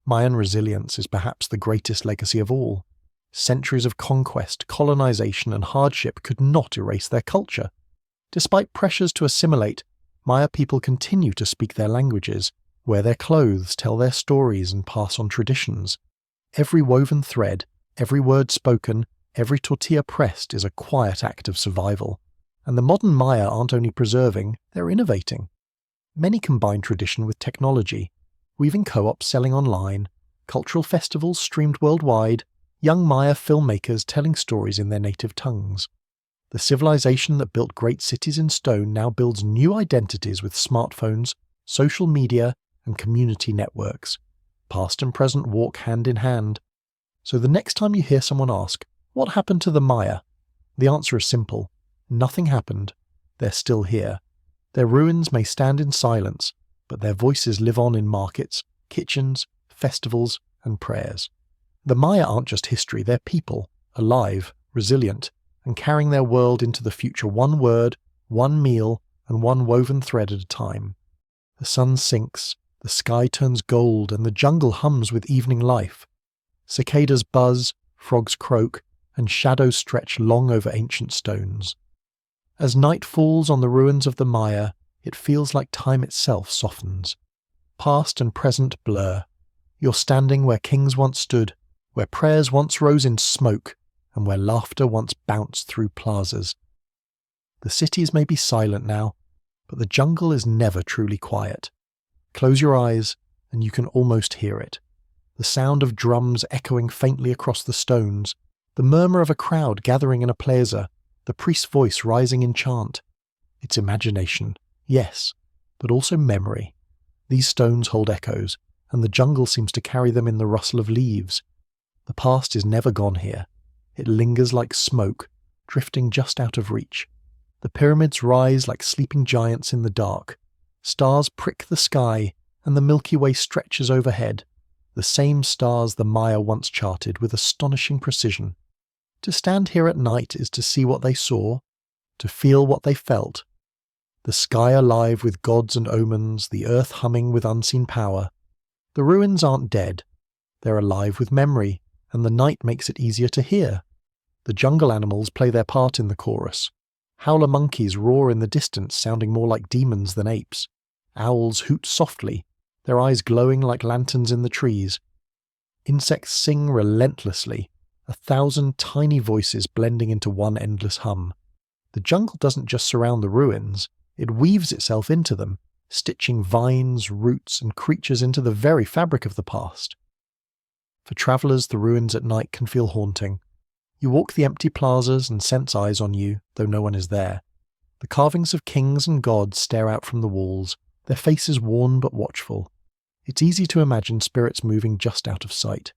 Mayan resilience is perhaps the greatest legacy of all. Centuries of conquest, colonization, and hardship could not erase their culture. Despite pressures to assimilate, Maya people continue to speak their languages, wear their clothes, tell their stories, and pass on traditions. Every woven thread, every word spoken, every tortilla pressed is a quiet act of survival. And the modern Maya aren't only preserving, they're innovating. Many combine tradition with technology, weaving co-ops selling online, cultural festivals streamed worldwide, young Maya filmmakers telling stories in their native tongues. The civilization that built great cities in stone now builds new identities with smartphones, social media, and community networks. Past and present walk hand in hand. So the next time you hear someone ask, "What happened to the Maya?" the answer is simple. Nothing happened. They're still here. Their ruins may stand in silence, but their voices live on in markets, kitchens, festivals, and prayers. The Maya aren't just history, they're people, alive, resilient, and carrying their world into the future one word, one meal, and one woven thread at a time. The sun sinks, the sky turns gold, and the jungle hums with evening life. Cicadas buzz, frogs croak, and shadows stretch long over ancient stones. As night falls on the ruins of the Maya, it feels like time itself softens. Past and present blur. You're standing where kings once stood, where prayers once rose in smoke, and where laughter once bounced through plazas. The cities may be silent now, but the jungle is never truly quiet. Close your eyes, and you can almost hear it. The sound of drums echoing faintly across the stones, the murmur of a crowd gathering in a plaza, the priest's voice rising in chant. It's imagination, yes, but also memory. These stones hold echoes, and the jungle seems to carry them in the rustle of leaves. The past is never gone here. It lingers like smoke, drifting just out of reach. The pyramids rise like sleeping giants in the dark. Stars prick the sky, and the Milky Way stretches overhead. The same stars the Maya once charted with astonishing precision. To stand here at night is to see what they saw, to feel what they felt. The sky alive with gods and omens, the earth humming with unseen power. The ruins aren't dead. They're alive with memory, and the night makes it easier to hear. The jungle animals play their part in the chorus. Howler monkeys roar in the distance, sounding more like demons than apes. Owls hoot softly, their eyes glowing like lanterns in the trees. Insects sing relentlessly, 1,000 tiny voices blending into one endless hum. The jungle doesn't just surround the ruins, it weaves itself into them, stitching vines, roots, and creatures into the very fabric of the past. For travellers, the ruins at night can feel haunting. You walk the empty plazas and sense eyes on you, though no one is there. The carvings of kings and gods stare out from the walls, their faces worn but watchful. It's easy to imagine spirits moving just out of sight.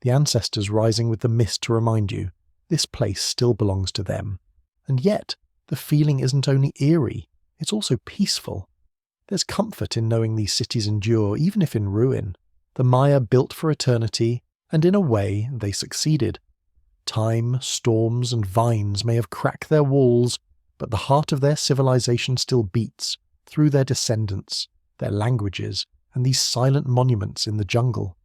The ancestors rising with the mist to remind you, this place still belongs to them. And yet, the feeling isn't only eerie, it's also peaceful. There's comfort in knowing these cities endure, even if in ruin. The Maya built for eternity, and in a way, they succeeded. Time, storms, and vines may have cracked their walls, but the heart of their civilization still beats through their descendants, their languages, and these silent monuments in the jungle.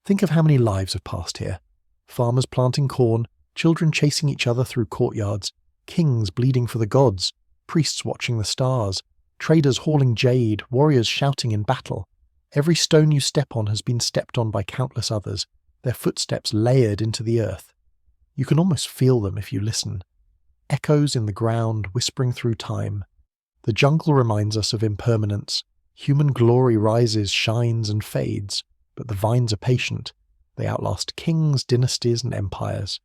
Think of how many lives have passed here. Farmers planting corn, children chasing each other through courtyards, kings bleeding for the gods, priests watching the stars, traders hauling jade, warriors shouting in battle. Every stone you step on has been stepped on by countless others, their footsteps layered into the earth. You can almost feel them if you listen. Echoes in the ground whispering through time. The jungle reminds us of impermanence. Human glory rises, shines, and fades, but the vines are patient. They outlast kings, dynasties, and empires.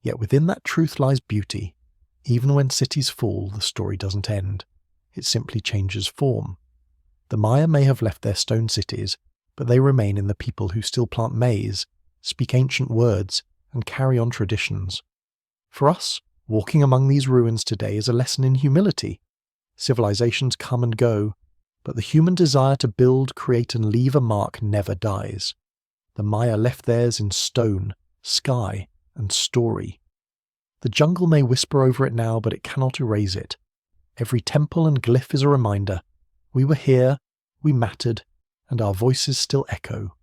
Yet within that truth lies beauty. Even when cities fall, the story doesn't end. It simply changes form. The Maya may have left their stone cities, but they remain in the people who still plant maize, speak ancient words, and carry on traditions. For us, walking among these ruins today is a lesson in humility. Civilizations come and go, but the human desire to build, create, and leave a mark never dies. The Maya left theirs in stone, sky, and story. The jungle may whisper over it now, but it cannot erase it. Every temple and glyph is a reminder. We were here, we mattered, and our voices still echo.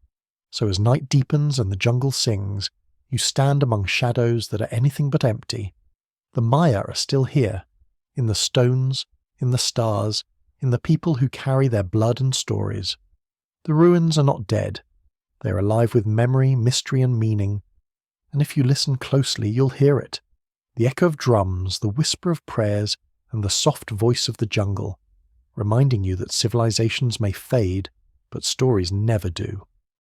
So as night deepens and the jungle sings, you stand among shadows that are anything but empty. The Maya are still here, in the stones, in the stars, in the people who carry their blood and stories. The ruins are not dead. They are alive with memory, mystery, and meaning. And if you listen closely, you'll hear it. The echo of drums, the whisper of prayers, and the soft voice of the jungle, reminding you that civilizations may fade, but stories never do.